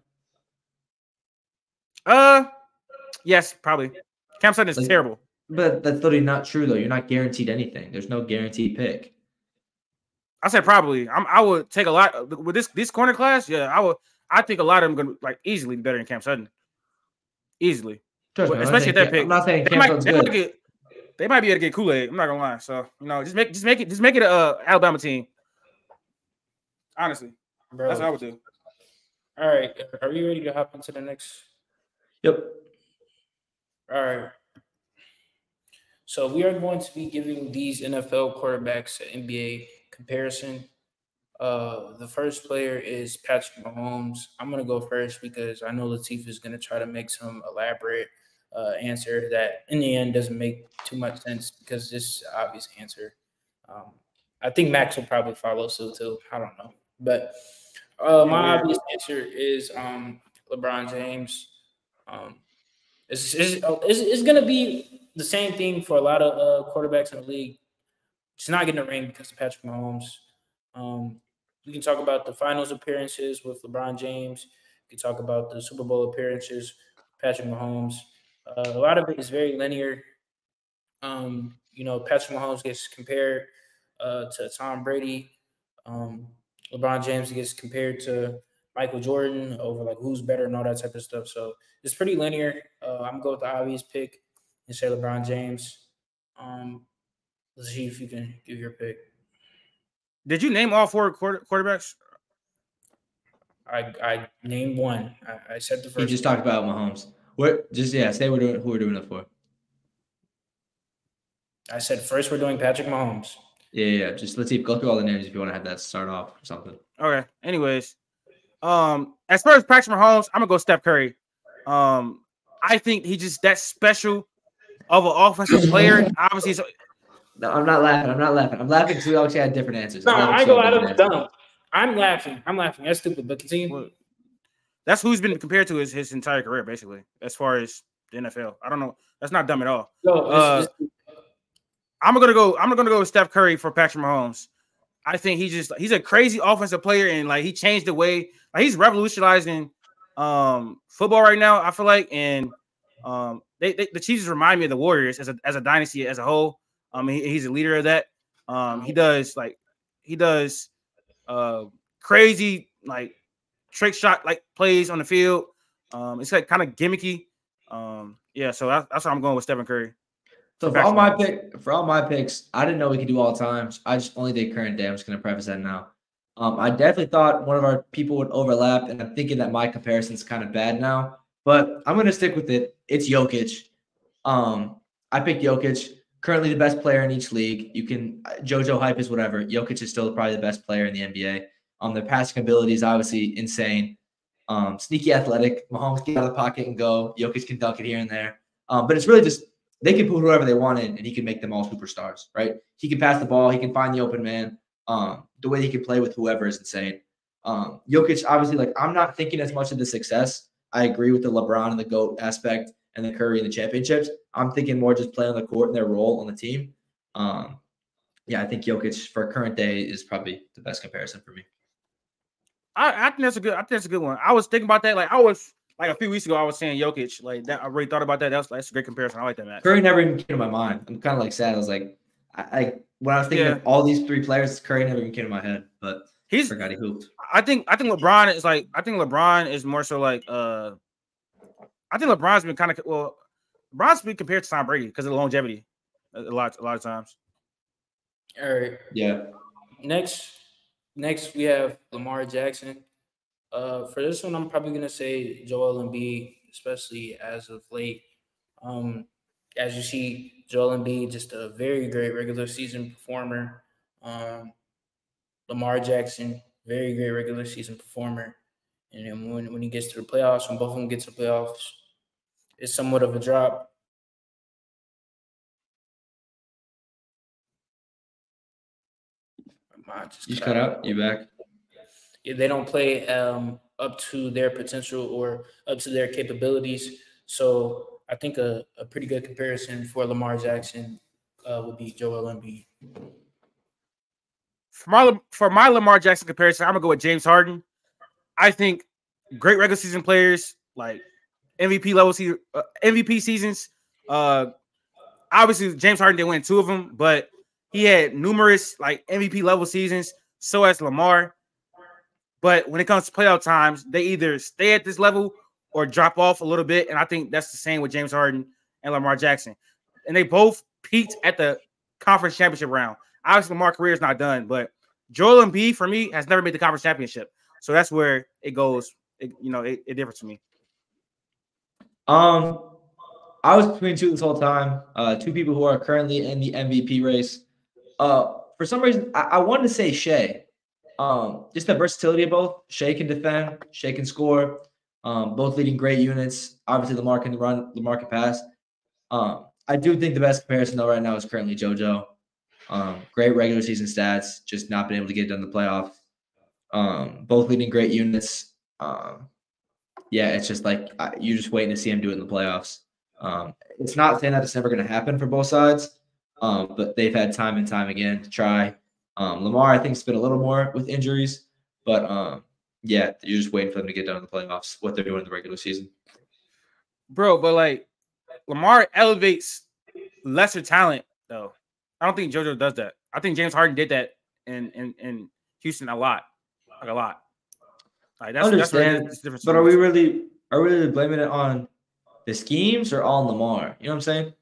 Yes, probably. Cam Sutton is terrible. But that's literally not true though. You're not guaranteed anything. There's no guaranteed pick. I said probably. I would take a lot with this corner class. Yeah, I think a lot of them going to like easily be better than Cam Sutton. Easily, especially at that pick. I'm not saying Cam Sutton's good. They might be able to get Kool-Aid. I'm not gonna lie. So just make it a Alabama team. Honestly, bro, that's what I would do. All right, are you ready to hop into the next? Yep. All right. So we are going to be giving these NFL quarterbacks an NBA comparison. The first player is Patrick Mahomes. I'm gonna go first because I know Latif is gonna try to make some elaborate answer that in the end doesn't make too much sense because this is an obvious answer. Um, I think Max will probably follow suit too. I don't know, but my obvious answer is LeBron James. Um, it's going to be the same thing for a lot of quarterbacks in the league. Just not getting a ring because of Patrick Mahomes. Um, we can talk about the finals appearances with LeBron James. We can talk about the Super Bowl appearances, Patrick Mahomes. A lot of it is very linear. Patrick Mahomes gets compared to Tom Brady. Um, LeBron James gets compared to Michael Jordan over like who's better and all that type of stuff. So it's pretty linear. I'm gonna go with the obvious pick and say LeBron James. Let's see if you can give your pick. Did you name all four quarterbacks? I named one. I said the first. He just talked about Mahomes. Say who we're doing it for. I said first we're doing Patrick Mahomes. Yeah. Just let's go through all the names if you want to have that start off or something. Okay. Anyways, as far as Patrick Mahomes, I'm gonna go Steph Curry. I think he's just that special of an offensive player. Obviously, no, I'm not laughing. I'm laughing because we all had different answers. No, I go out of dumb. I'm laughing. That's stupid, but continue. Well, that's who he's been compared to his entire career, basically, as far as the NFL. I don't know. That's not dumb at all. No, I'm gonna go with Steph Curry for Patrick Mahomes. I think he's a crazy offensive player, and like he changed the way he's revolutionizing football right now. I feel like, and the Chiefs remind me of the Warriors as a dynasty as a whole. He's a leader of that. He does crazy like trick shot like plays on the field. It's like kind of gimmicky. So that's why I'm going with Stephen Curry. So for all my picks, I didn't know we could do all times. I just only did current day. I'm just going to preface that now. I definitely thought one of our people would overlap, and I'm thinking that my comparison is kind of bad now. But I'm going to stick with it. It's Jokic. I picked Jokic, currently the best player in each league. You can JoJo hype is whatever. Jokic is still probably the best player in the NBA. Their passing ability is obviously insane. Sneaky athletic. Mahomes can get out of the pocket and go. Jokic can dunk it here and there. But it's really just they can put whoever they want in, and he can make them all superstars, right? He can pass the ball. He can find the open man. The way he can play with whoever is insane. Jokic, obviously, like I'm not thinking as much of the success. I agree with the LeBron and the GOAT aspect and the Curry and the championships. I'm thinking more just play on the court and their role on the team. I think Jokic for current day is probably the best comparison for me. I think that's a good one. I was thinking about that. Like I was a few weeks ago, I was saying Jokic. Like that, I really thought about that. That's a great comparison. I like that match. Curry never even came to my mind. I'm kind of like sad. I was like, when I was thinking of all these three players, Curry never even came to my head. But I forgot he hooped. I think LeBron is like. I think LeBron is more so like. I think LeBron's been kind of LeBron's been compared to Tom Brady because of the longevity. A lot of times. All right. Yeah. Next we have Lamar Jackson. For this one, I'm probably gonna say Joel Embiid, especially as of late. As you see, Joel Embiid just a very great regular season performer. Lamar Jackson, very great regular season performer. And then when he gets to the playoffs, when both of them get to the playoffs, it's somewhat of a drop. You just cut out. You back? Yeah, they don't play up to their potential or up to their capabilities. So I think a pretty good comparison for Lamar Jackson would be Joel Embiid. For my Lamar Jackson comparison, I'm gonna go with James Harden. I think great regular season players like MVP seasons. Obviously, James Harden didn't win 2 of them, but he had numerous like MVP level seasons. So has Lamar. But when it comes to playoff times, they either stay at this level or drop off a little bit. And I think that's the same with James Harden and Lamar Jackson. And they both peaked at the conference championship round. Obviously, Lamar's career is not done, but Joel Embiid, for me, has never made the conference championship. So that's where it goes. It differs to me. I was between two this whole time. Two people who are currently in the MVP race. For some reason, I wanted to say Shea. Just the versatility of both. Shea can defend, Shea can score. Both leading great units. Obviously, Lamar can run, Lamar can pass. I do think the best comparison though right now is currently JoJo. Great regular season stats, just not been able to get done in the playoffs. Both leading great units. Yeah, it's just like you're just waiting to see him do it in the playoffs. It's not saying that it's never going to happen for both sides, but they've had time and time again to try. Lamar, I think, has been a little more with injuries, but yeah, you're just waiting for them to get done in the playoffs, what they're doing in the regular season. Bro, but like Lamar elevates lesser talent, though. I don't think JoJo does that. I think James Harden did that in Houston a lot. Like a lot. Like that's different. But are we really blaming it on the schemes or on Lamar? You know what I'm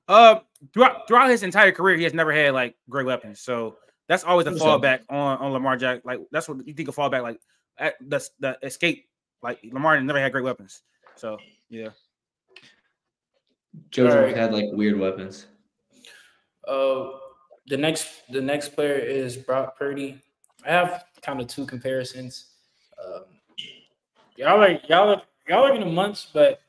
saying? Throughout his entire career, he has never had like great weapons. So that's always a fallback on Lamar Jack. Like that's what you think of fallback, like the escape. Like Lamar never had great weapons. So yeah. JoJo's had like weird weapons. The next player is Brock Purdy. I have kind of two comparisons. Y'all are in the months, but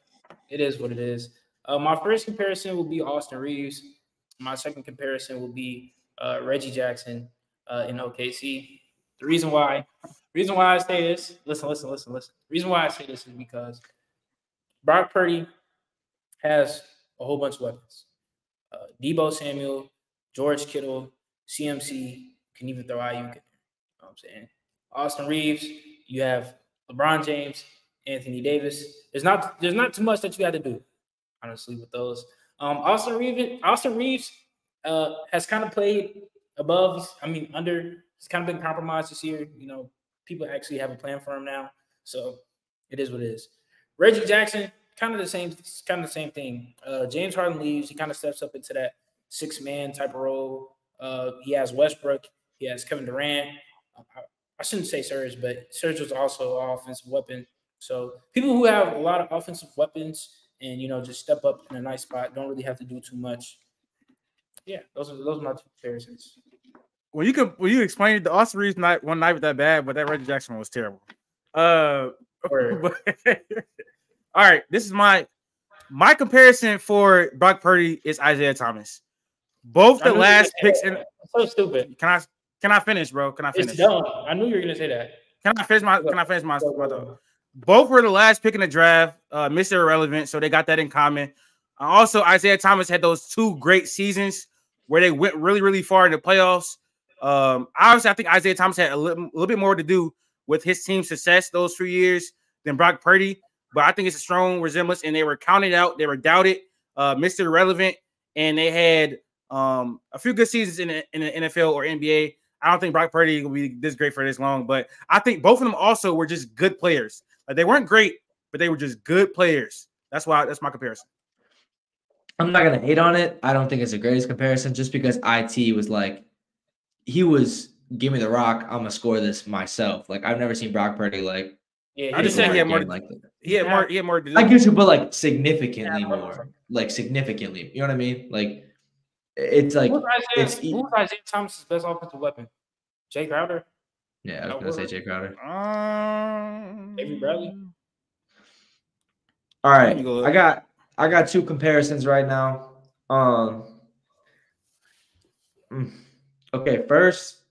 it is what it is. My first comparison will be Austin Reeves. My second comparison will be Reggie Jackson in OKC. The reason why I say this, listen. The reason why I say this is because Brock Purdy has a whole bunch of weapons. Debo Samuel, George Kittle, CMC, can even throw Ayuk in there. You know what I'm saying? Austin Reeves, you have LeBron James, Anthony Davis. There's not too much that you had to do, honestly, with those. Austin Reeves has kind of played above. Under. It's kind of been compromised this year. You know, people actually have a plan for him now, so it is what it is. Reggie Jackson, kind of the same thing. James Harden leaves, he kind of steps up into that 6-man type of role. He has Westbrook, he has Kevin Durant. I shouldn't say Serge, but Serge was also an offensive weapon. So people who have a lot of offensive weapons and just step up in a nice spot don't really have to do too much. Yeah, those are my two comparisons. Well, you explained the Austin Reeves one night with that bad, but that Reggie Jackson one was terrible. All right, this is my comparison for Brock Purdy is Isaiah Thomas. Both the last picks in so stupid. Can I finish, bro? Can I finish? It's dumb. I knew you were gonna say that. Can I finish my thought? Both were the last pick in the draft, Mr. Irrelevant, so they got that in common. Also, Isaiah Thomas had those 2 great seasons where they went really, really far in the playoffs. Obviously, I think Isaiah Thomas had a little bit more to do with his team's success those 3 years than Brock Purdy, but I think it's a strong resemblance, and they were counted out. They were doubted, Mr. Irrelevant, and they had a few good seasons in the NFL or NBA. I don't think Brock Purdy will be this great for this long, but I think both of them also were just good players. Like they weren't great, but they were just good players. That's my comparison. I'm not gonna hate on it. I don't think it's the greatest comparison, just because IT was like, he was give me the rock. I'm gonna score this myself. Like I've never seen Brock Purdy like. Yeah, I just said he had more. He had more to do. I get you, but like significantly more. Like significantly, you know what I mean? Like it's like who's Isaiah Thomas's best offensive weapon? Jay Crowder. Yeah, I was gonna say Jay Crowder. Avery Bradley. All right, I got 2 comparisons right now. Okay, first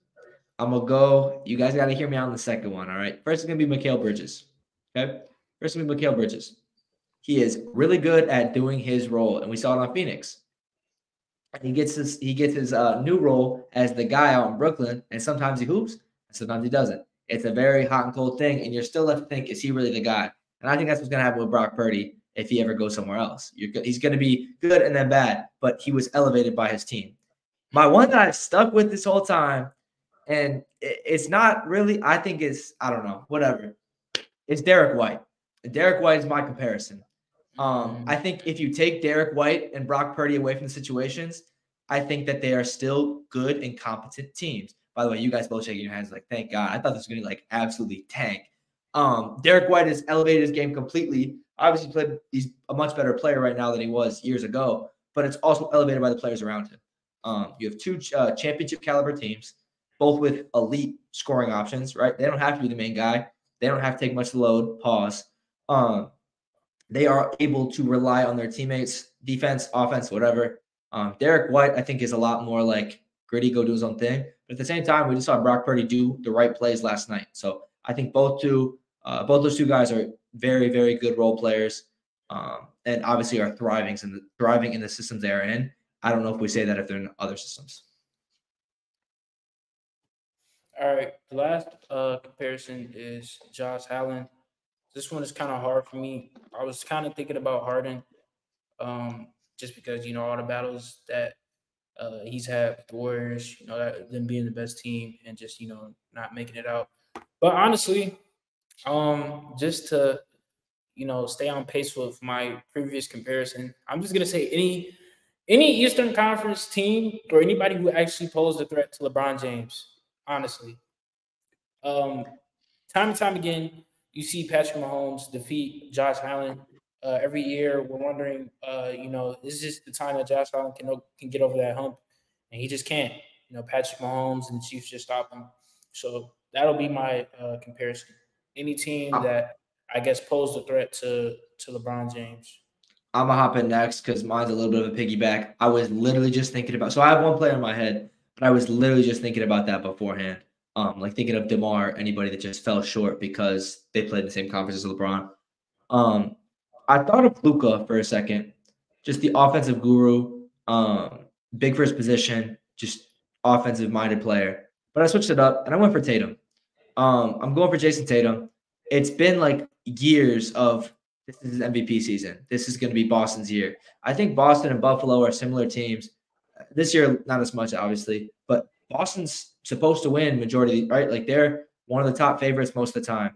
I'm gonna go. You guys got to hear me out on the second one. All right, first is gonna be Mikal Bridges. Okay, first is gonna be Mikal Bridges. He is really good at doing his role, and we saw it on Phoenix. He gets his new role as the guy out in Brooklyn, and sometimes he hoops, and sometimes he doesn't. It's a very hot and cold thing, and you're still left to think, is he really the guy? And I think that's what's going to happen with Brock Purdy if he ever goes somewhere else. He's going to be good and then bad, but he was elevated by his team. My one that I've stuck with this whole time, and it's not really, I think it's, I don't know, whatever. It's Derek White. Derek White is my comparison. I think if you take Derek White and Brock Purdy away from the situations, I think that they are still good and competent teams. By the way, you guys both shaking your hands like, thank God. I thought this was going to like absolutely tank. Derek White has elevated his game completely. Obviously, he's a much better player right now than he was years ago, but it's also elevated by the players around him. You have two championship caliber teams, both with elite scoring options, right? They don't have to be the main guy. They don't have to take much load. Pause. They are able to rely on their teammates, defense, offense, whatever. Derek White, I think, is a lot more like gritty, go do his own thing. But at the same time, we just saw Brock Purdy do the right plays last night. So I think both those two guys are very, very good role players, and obviously are thriving in the systems they are in. I don't know if we say that if they're in other systems. All right. The last comparison is Josh Allen. This one is kind of hard for me. I was kind of thinking about Harden, just because all the battles that he's had with the Warriors, them being the best team and just not making it out. But honestly, just to stay on pace with my previous comparison, I'm just gonna say any Eastern Conference team or anybody who actually posed a threat to LeBron James, honestly. Time and time again, you see Patrick Mahomes defeat Josh Allen. Every year, we're wondering, is this the time that Josh Allen can get over that hump? And he just can't. Patrick Mahomes and the Chiefs just stop him. So that'll be my comparison. Any team that I guess posed a threat to LeBron James. I'm going to hop in next because mine's a little bit of a piggyback. I was literally just thinking about – so I have one player in my head, but I was literally just thinking about that beforehand. Like thinking of DeMar, anybody that just fell short because they played in the same conference as LeBron. I thought of Luka for a second, just the offensive guru, big for his position, just offensive-minded player. But I switched it up, and I went for Tatum. I'm going for Jason Tatum. It's been like years of this is his MVP season. This is going to be Boston's year. I think Boston and Buffalo are similar teams. This year, not as much, obviously, but Boston's supposed to win majority, right? Like they're one of the top favorites most of the time.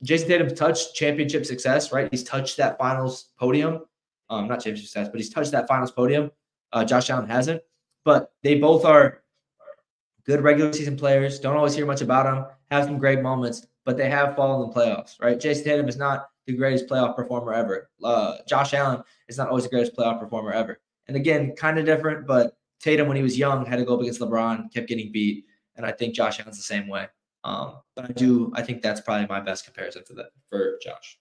Jason Tatum's touched championship success, right? He's touched that finals podium. Not championship success, but he's touched that finals podium. Josh Allen hasn't. But they both are good regular season players. Don't always hear much about them. Have some great moments, but they have fallen in the playoffs, right? Jason Tatum is not the greatest playoff performer ever. Josh Allen is not always the greatest playoff performer ever. And again, kind of different, but Tatum, when he was young, had to go up against LeBron, kept getting beat. And I think Josh Allen's the same way. But I think that's probably my best comparison for Josh.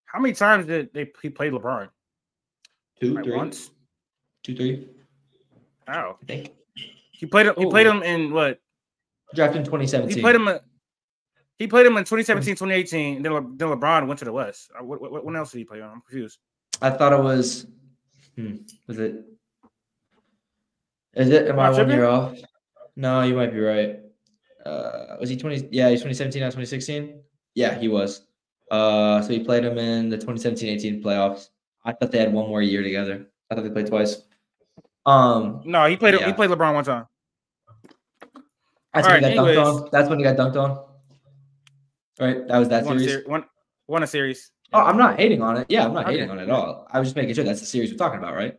How many times did he play LeBron? 2, 3. Once? 2, 3. Wow. I think. He played him in what? Drafted in 2017. He played him in 2017, 2018. Then LeBron went to the West. What else did he play on? I'm confused. I thought it was. Was it? Is it? Am I 1 year off? No, you might be right. Was he 20? Yeah, he's 2017, not 2016. Yeah, he was. So he played him in the 2017-18 playoffs. I thought they had one more year together. I thought they played twice. No, he played LeBron one time. That's when he got dunked on. That's when he got dunked on. Right? That was that series. Won a series. Oh, I'm not hating on it. Yeah, I'm not hating on it at all. I was just making sure that's the series we're talking about, right?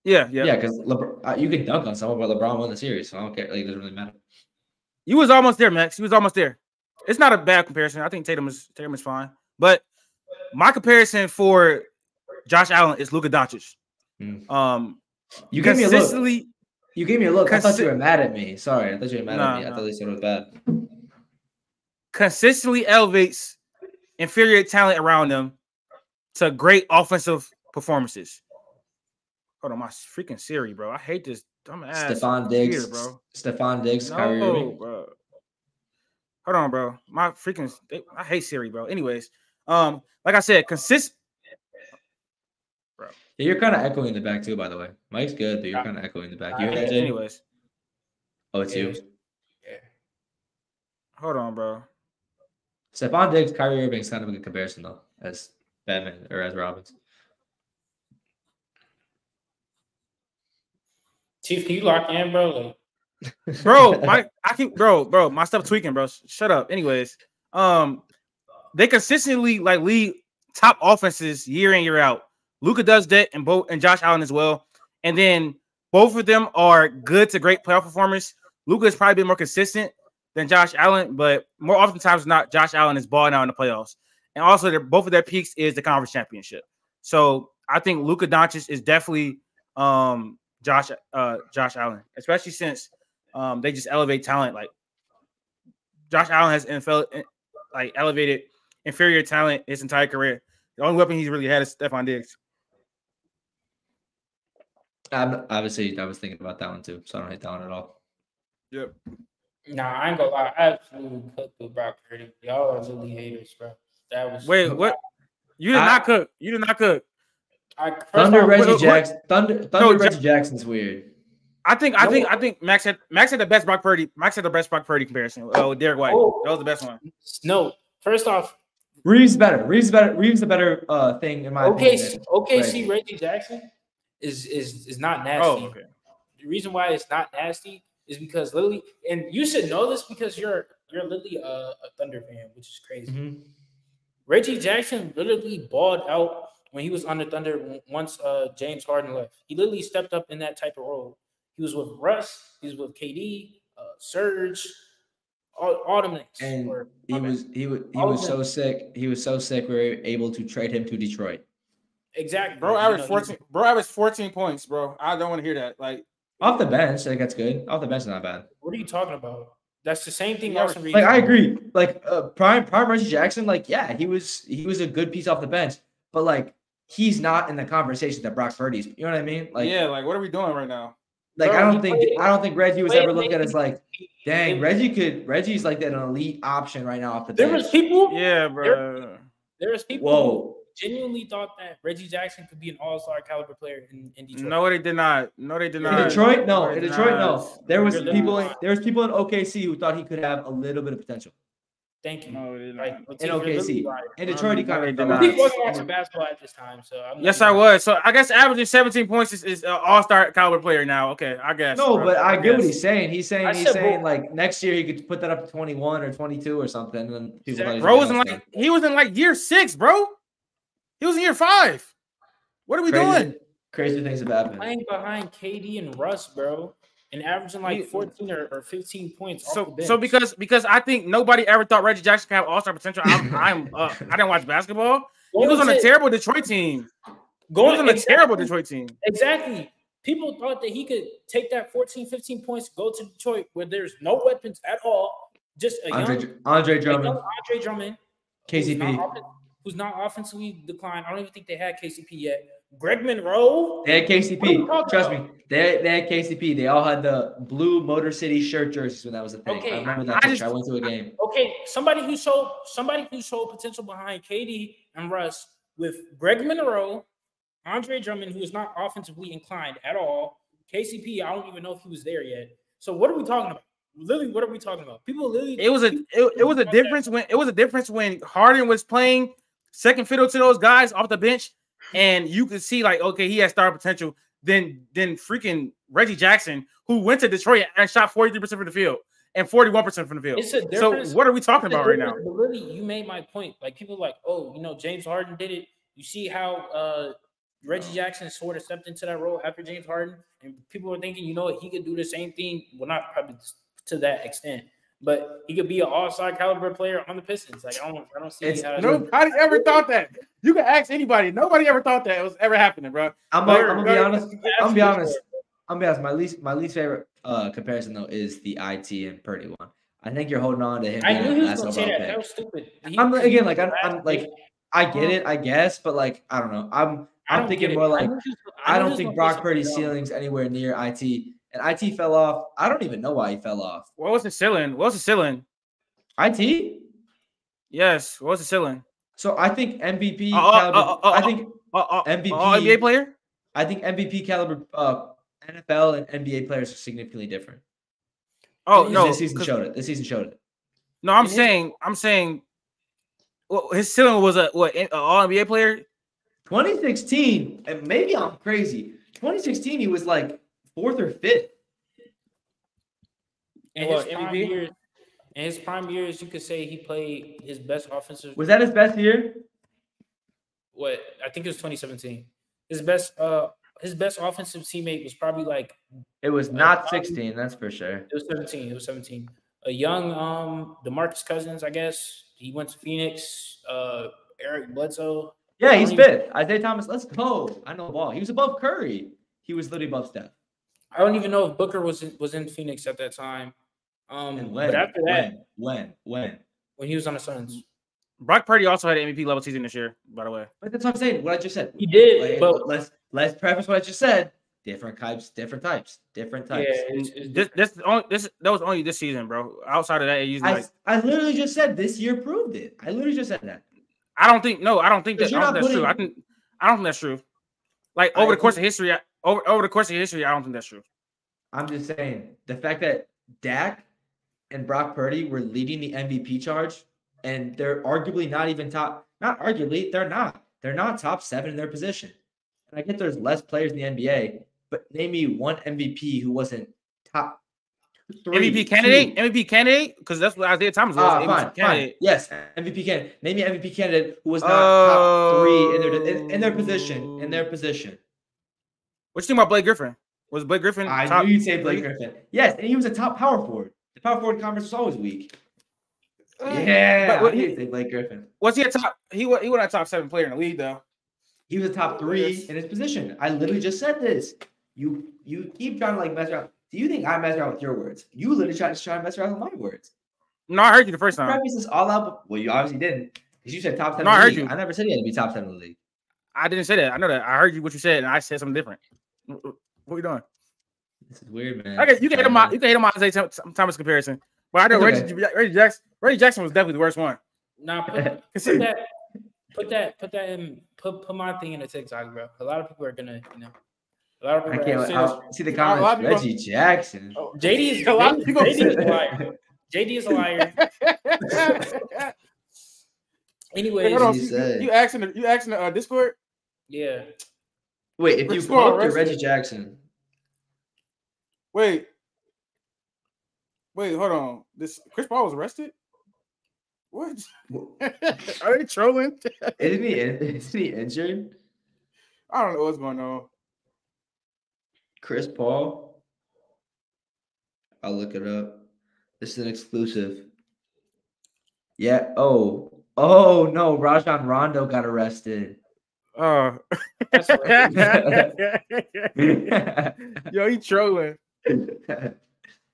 Yeah. Yeah, because you can dunk on someone, but LeBron won the series, so I don't care. Like, it doesn't really matter. You was almost there, Max. He was almost there. It's not a bad comparison. I think Tatum is fine. But my comparison for Josh Allen is Luka Doncic. You gave me a look. You gave me a look. I thought you were mad at me. Sorry, I thought you were mad at me. I thought you said it was bad. Consistently elevates inferior talent around them to great offensive performances. Hold on, my freaking Siri, bro. I hate this dumbass. Stephon Diggs, bro. Stephon Diggs, Kyrie Irving. Bro. Hold on, bro. I hate Siri, bro. Anyways, like I said, bro. Yeah, you're kind of echoing in the back too, by the way. Mike's good, but you're kind of echoing in the back. You hear that, anyways. Oh, it's you. Yeah. Hold on, bro. Stephon Diggs, Kyrie Irving is kind of a good comparison though, as Batman or as Robbins. Chief, can you lock in, bro? Bro, my stuff tweaking, bro. Shut up. Anyways, they consistently lead top offenses year in, year out. Luka does that, and Josh Allen as well. And then both of them are good to great playoff performers. Luka has probably been more consistent, than Josh Allen, but more oftentimes than not, Josh Allen is balling out in the playoffs. And also, both of their peaks is the conference championship. So I think Luka Doncic is definitely Josh Allen, especially since they just elevate talent. Like Josh Allen has NFL like elevated inferior talent his entire career. The only weapon he's really had is Stephon Diggs. Obviously, I was thinking about that one too, so I don't hate that one at all. Yep. Nah, I ain't gonna lie. I absolutely cooked with Brock Purdy. Y'all are really haters, bro. That was what? You did not cook. You did not cook. Thunder Reggie Jackson. Thunder Reggie Jackson's weird. I think Max had the best Brock Purdy. Max had the best Brock Purdy comparison with Derek White. That was the best one. No, first off, Reeves better. Reeves the better thing in my opinion. OKC Reggie Jackson is not nasty. Oh, okay. The reason why it's not nasty is because literally, and you should know this because you're literally a Thunder fan, which is crazy. Mm-hmm. Reggie Jackson literally balled out when he was on the Thunder once James Harden left. He literally stepped up in that type of role. He was with Russ. He was with KD, Serge, all them names. And he was so sick. He was so sick. We were able to trade him to Detroit. Exactly. Bro averaged 14. Bro averaged 14 points, bro. I don't want to hear that. Like off the bench, like that's good. Off the bench is not bad. What are you talking about? That's the same thing. Like I agree. Like prime Reggie Jackson. Like yeah, he was a good piece off the bench, but like he's not in the conversation that Brock Purdy's. You know what I mean? Like yeah. Like what are we doing right now? Like bro, I don't think Reggie was ever looked at as like, dang, Reggie's like an elite option right now off the bench. There was people. Yeah, bro. There was people. Who genuinely thought that Reggie Jackson could be an all-star caliber player in Detroit. No, they did not. No, they did not. In Detroit, no. In Detroit, no. There was people in OKC who thought he could have a little bit of potential. Thank you. No, in OKC. In Detroit, he kind of did not. He wasn't watching basketball at this time, so yes, I was. So I guess averaging 17 points is an all-star caliber player now. Okay, I guess. No, but I get what he's saying. He's saying like next year he could put that up to 21 or 22 or something. And then people he was in like year 6, bro. He was in year 5. What are we doing? Crazy things have happened. Playing behind KD and Russ, bro, and averaging like 14 or 15 points. So because I think nobody ever thought Reggie Jackson could have all-star potential. I didn't watch basketball. He was on a terrible Detroit team. Exactly. People thought that he could take that 14, 15 points, go to Detroit where there's no weapons at all. Just Andre Drummond. KCP. Who's not offensively declined. I don't even think they had KCP yet. Greg Monroe. They had KCP. Trust me. They had KCP. They all had the blue Motor City shirt jerseys when that was a thing. Okay, I remember that picture. I went to a game. Okay, somebody who showed potential behind KD and Russ with Greg Monroe, Andre Drummond, who is not offensively inclined at all. KCP, I don't even know if he was there yet. So what are we talking about? Literally, what are we talking about? People literally. It was a difference when Harden was playing second fiddle to those guys off the bench, and you could see like, okay, he has star potential. Then freaking Reggie Jackson, who went to Detroit and shot 43% from the field and 41% from the field. So what are we talking about right now? But literally, you made my point. Like people are like, oh, James Harden did it. You see how Reggie Jackson sort of stepped into that role after James Harden, and people were thinking, he could do the same thing. Well, not probably to that extent. But he could be an all-star caliber player on the Pistons. Like I don't see how nobody ever thought that. You can ask anybody. Nobody ever thought that it was ever happening, bro. I'm gonna be honest. My least favorite comparison though is the IT and Purdy one. I think you're holding on to him. I knew he was gonna say that. That was stupid. I'm like I get it, I guess, but like I don't know. I'm thinking more like I don't think Brock Purdy's ceiling's anywhere near IT. And IT fell off. I don't even know why he fell off. What was the ceiling? IT? Yes. What was the ceiling? So I think MVP caliber. I think MVP NBA player. I think MVP caliber NFL and NBA players are significantly different. Oh no! This season showed it. No, I'm saying. Well, his ceiling was an all NBA player. 2016, and maybe I'm crazy. 2016, he was like 4th or 5th. In his prime years, you could say he played his best offensive. Was that his best year? What I think it was 2017. His best offensive teammate was probably like. It was not 16, that's for sure. It was 17. a young DeMarcus Cousins, I guess. He went to Phoenix. Eric Bledsoe. Yeah, he's fifth. Isaiah Thomas, let's go. I know ball. He was above Curry. He was literally above Steph. I don't even know if Booker was in Phoenix at that time. And when? But after that, when he was on the Suns. Brock Purdy also had an MVP level season this year, by the way. But that's what I'm saying. What I just said. He did, like, but let's preface what I just said. Different types. Yeah, that was only this season, bro. Outside of that, it usually I literally just said this year proved it. I literally just said that. I don't think that's true. I don't think that's true. Like over the course of history, I don't think that's true. I'm just saying the fact that Dak and Brock Purdy were leading the MVP charge, and they're arguably not even top. Not arguably, they're not. They're not top 7 in their position. And I get there's less players in the NBA, but name me one MVP who wasn't top 3. MVP candidate, because that's what Isaiah Thomas was. Fine. Yes, MVP candidate. Name me an MVP candidate who was not top 3 in their position. In their position. What you think about Blake Griffin? Was Blake Griffin? I knew you'd say Blake Griffin. Yes, and he was a top power forward. The power forward conference was always weak. Yeah, but he say Blake Griffin. Was he a top? He wasn't a top 7 player in the league though. He was a top 3 in his position. I literally just said this. You keep trying to mess around. Do you think I mess around with your words? You literally try to mess around with my words. No, I heard you the first time. Preface this all out. Well, you obviously didn't, because you said top 10. No, I heard you. I never said he had to be top 10 in the league. I didn't say that. I know that. I heard you what you said, and I said something different. What are you doing? This is weird, man. Okay, you can hit him on Isaiah Thomas comparison, but I know Reggie Jackson was definitely the worst one. Nah, put my thing in the TikTok, bro. A lot of people are gonna, a lot of people see the comments. Reggie Jackson. Oh, JD is a liar. JD is a liar. Anyways, you asking the Discord? Yeah. Wait, if you poked to Reggie Jackson. Wait, hold on. This Chris Paul was arrested? What? Are they trolling? Isn't he injured? I don't know what's going on. Chris Paul? I'll look it up. This is an exclusive. Yeah. Oh no, Rajon Rondo got arrested. Oh. Yo, he trolling.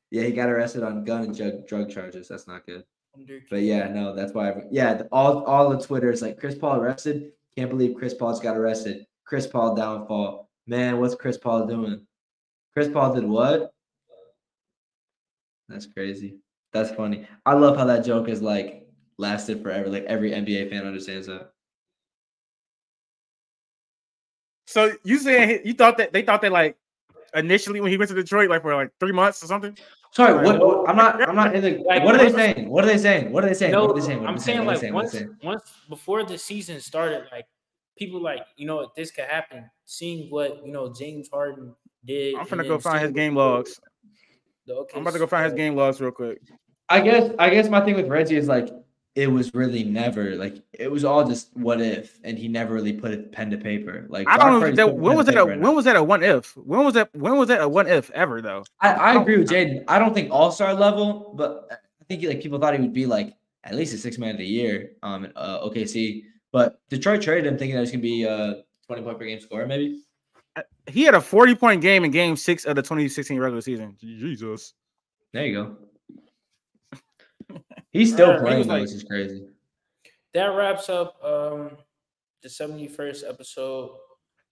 Yeah, he got arrested on gun and drug charges. That's not good. But yeah, no, that's why. All the Twitter is like, Chris Paul arrested. Can't believe Chris Paul's got arrested. Chris Paul downfall. Man, what's Chris Paul doing? Chris Paul did what? That's crazy. That's funny. I love how that joke is lasted forever. Like every NBA fan understands that. So you saying they thought that initially when he went to Detroit for 3 months or something? Sorry, what? I'm not in the. What are they saying? What are they saying? No, I'm saying once before the season started, people this could happen. Seeing what James Harden did. I'm gonna go find his game logs. I'm about to go find his game logs real quick. I guess my thing with Reggie is it was really never it was all just what if, and he never really put a pen to paper. I don't know when was that a what if? When was that a what if ever though? I agree with Jaden. I don't think all-star level, but I think people thought he would be at least a 6th man of the year at OKC. But Detroit traded him thinking that he's gonna be a 20-point per game scorer, maybe. He had a 40-point game in Game 6 of the 2016 regular season. Jesus. There you go. He's still playing, which is crazy. That wraps up the 71st episode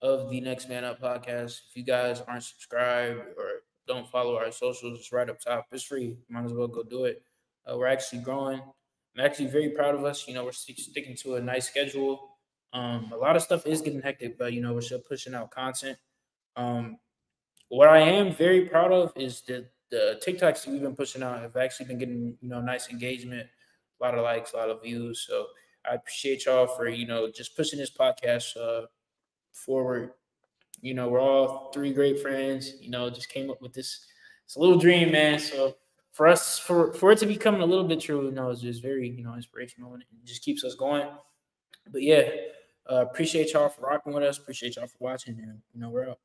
of the Next Man Up podcast. If you guys aren't subscribed or don't follow our socials, it's right up top. It's free. Might as well go do it. We're actually growing. I'm actually very proud of us. We're sticking to a nice schedule. A lot of stuff is getting hectic, but we're still pushing out content. What I am very proud of is the TikToks that we've been pushing out have actually been getting nice engagement, a lot of likes, a lot of views. So I appreciate y'all for just pushing this podcast forward. We're all 3 great friends. Just came up with this. It's a little dream, man. So for us, for it to be coming a little bit true, it's just very inspirational, and it just keeps us going. But yeah. Appreciate y'all for rocking with us. Appreciate y'all for watching, and we're out.